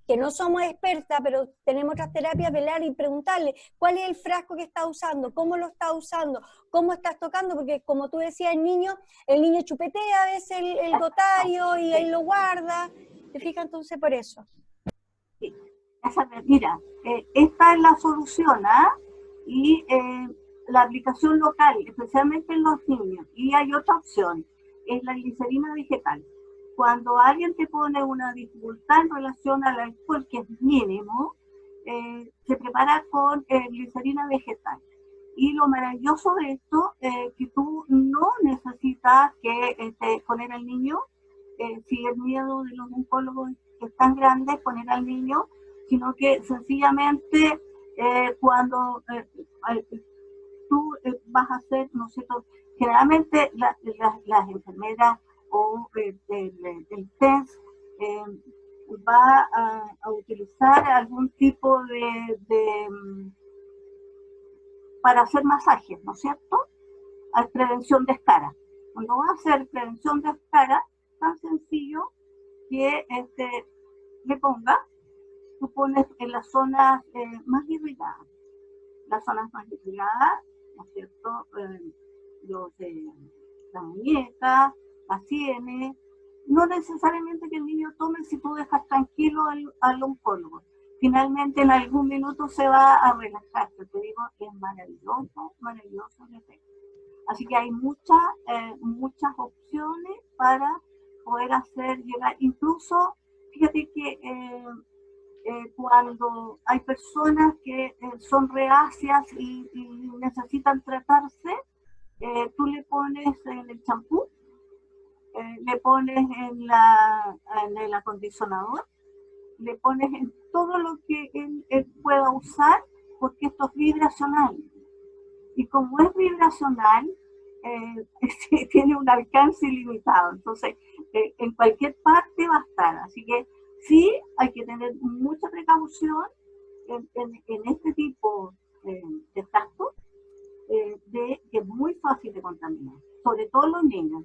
que no somos expertas, pero tenemos otras terapias, velar y preguntarle cuál es el frasco que está usando, cómo lo está usando, cómo estás tocando, porque como tú decías, el niño chupetea a veces el gotario y él lo guarda, ¿te fijas? Entonces por eso. Sí. Mira, esta es la solución, y la aplicación local, especialmente en los niños, y hay otra opción, es la glicerina vegetal. Cuando alguien te pone una dificultad en relación al alcohol, que es mínimo, se prepara con glicerina vegetal. Y lo maravilloso de esto es que tú no necesitas poner al niño, si el miedo de los oncólogos es tan grande, poner al niño, sino que sencillamente cuando tú vas a hacer, no sé, generalmente las enfermeras o el test va a utilizar algún tipo para hacer masajes, ¿no es cierto? Hay prevención de escara. Cuando va a hacer prevención de escara, tan sencillo que le pongas, tú pones en las zonas más irrigadas. Las zonas más irrigadas, ¿no es cierto? La muñeca, las sienes. No necesariamente que el niño tome si tú dejas tranquilo al oncólogo. Finalmente en algún minuto se va a relajar. Te digo que es maravilloso, maravilloso el efecto. Así que hay muchas opciones para poder hacer llegar. Incluso, fíjate que cuando hay personas que son reacias y necesitan tratarse, tú le pones en el champú, le pones en el acondicionador, le pones en todo lo que él pueda usar, porque esto es vibracional. Y como es vibracional, tiene un alcance ilimitado. Entonces, en cualquier parte va a estar. Así que sí, hay que tener mucha precaución en este tipo de frascos, que es muy fácil de contaminar, sobre todo los niños.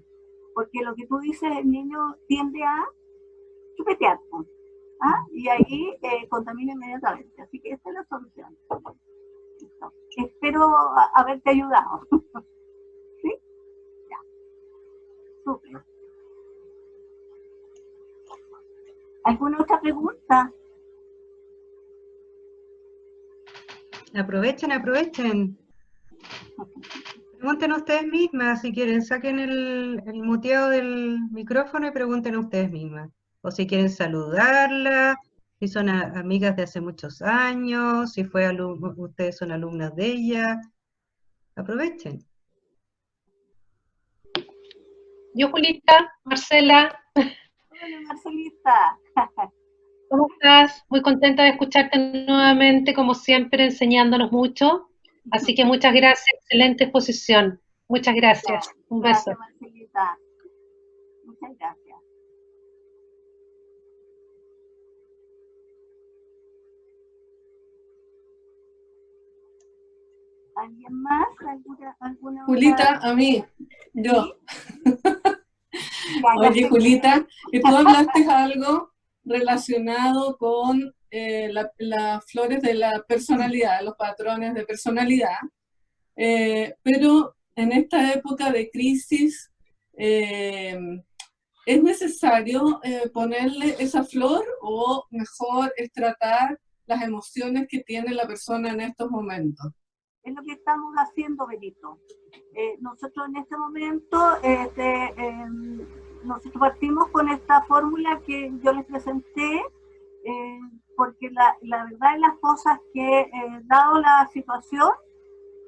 Porque lo que tú dices, el niño tiende a chupetear, y ahí contamina inmediatamente. Así que esa es la solución. Listo. Espero haberte ayudado. ¿Sí? Ya. Súper. ¿Alguna otra pregunta? Aprovechen. Pregunten ustedes mismas si quieren, saquen el muteado del micrófono y pregunten ustedes mismas. O si quieren saludarla, si son amigas de hace muchos años, si ustedes son alumnas de ella. Aprovechen. Yo, Julita, Marcela. Hola, Marcelita. ¿Cómo estás? Muy contenta de escucharte nuevamente, como siempre, enseñándonos mucho. Así que muchas gracias, excelente exposición. Muchas gracias. Un beso. Gracias, Marcelita. Muchas gracias. ¿Alguien más? ¿Alguna Julita, otra? a mí, yo. ¿Sí? Oye, Julita, que tú hablaste algo relacionado con las flores de la personalidad, los patrones de personalidad, pero en esta época de crisis, ¿es necesario ponerle esa flor o mejor es tratar las emociones que tiene la persona en estos momentos. Es lo que estamos haciendo, Benito. Nosotros en este momento, nosotros partimos con esta fórmula que yo les presenté, porque la verdad de las cosas que, dado la situación,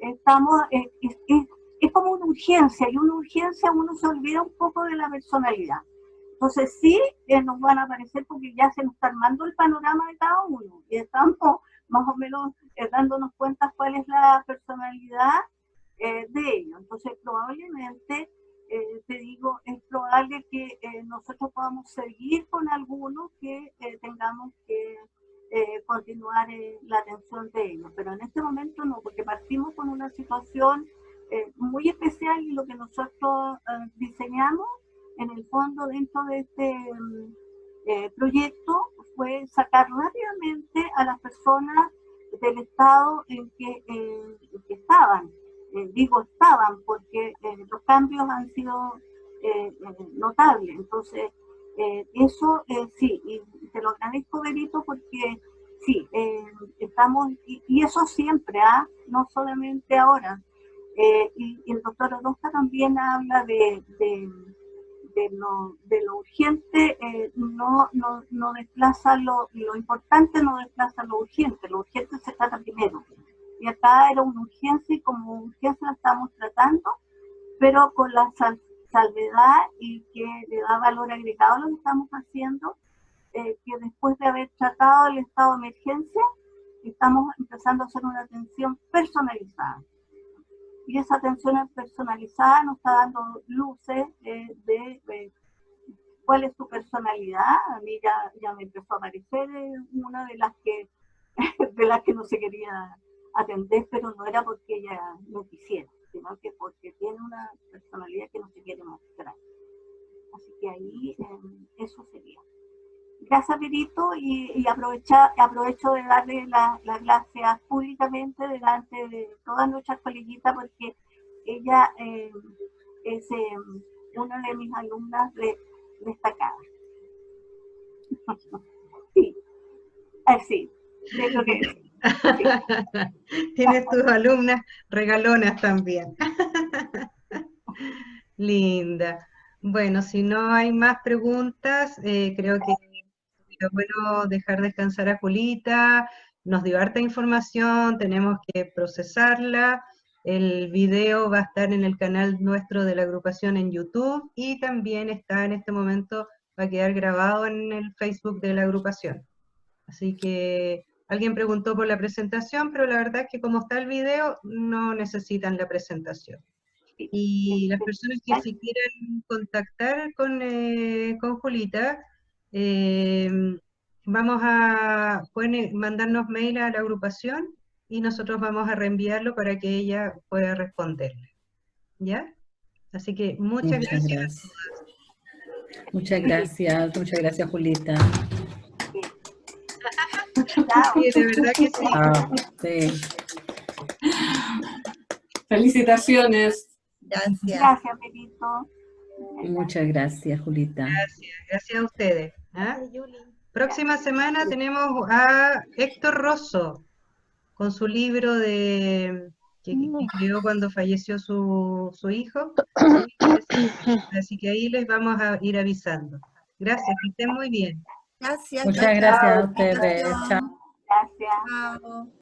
estamos, es como una urgencia, y una urgencia uno se olvida un poco de la personalidad. Entonces sí, nos van a aparecer porque ya se nos está armando el panorama de cada uno, y estamos más o menos dándonos cuenta cuál es la personalidad de ellos. Entonces probablemente, te digo, es probable que nosotros podamos seguir con algunos que tengamos que continuar la atención de ellos, pero en este momento no, porque partimos con una situación muy especial, y lo que nosotros diseñamos en el fondo dentro de este proyecto fue sacar rápidamente a las personas del estado en que estaban. Digo estaban porque los cambios han sido notables. Entonces, eso sí, y te lo agradezco, Benito, porque sí, estamos, y eso siempre, no solamente ahora. Y el doctor Orozca también habla de lo urgente, no desplaza lo importante, no desplaza lo urgente se trata primero. Y acá era una urgencia, y como urgencia la estamos tratando, pero con la salvedad y que le da valor agregado a lo que estamos haciendo, que después de haber tratado el estado de emergencia, estamos empezando a hacer una atención personalizada. Y esa atención personalizada nos está dando luces de cuál es tu personalidad. A mí ya me empezó a aparecer una de las que no se quería atender, pero no era porque ella no quisiera, sino que porque tiene una personalidad que no se quiere mostrar. Así que ahí eso sería. Gracias, Benito, y aprovecho de darle las gracias públicamente delante de todas nuestras coleguitas, porque ella es una de mis alumnas destacadas. Sí, sí, creo que sí. Tienes tus alumnas regalonas también. Linda. Bueno, si no hay más preguntas, creo que es bueno dejar descansar a Julita. Nos dio harta información, tenemos que procesarla. El video va a estar en el canal nuestro de la agrupación en YouTube, y también está en este momento, va a quedar grabado en el Facebook de la agrupación. Así que alguien preguntó por la presentación, pero la verdad es que como está el video, no necesitan la presentación. Y las personas que se quieran contactar con Julita, pueden mandarnos mail a la agrupación, y nosotros vamos a reenviarlo para que ella pueda responderle. ¿Ya? Así que muchas gracias. Muchas gracias, Julita. Sí, de verdad que sí. Sí. Felicitaciones. Gracias, Benito. Muchas gracias, Julita. Gracias a ustedes. Próxima semana tenemos a Héctor Rosso con su libro que escribió cuando falleció su hijo. Así que ahí les vamos a ir avisando. Gracias, que estén muy bien. Gracias. Muchas gracias a ustedes. Chao. Gracias. Chao.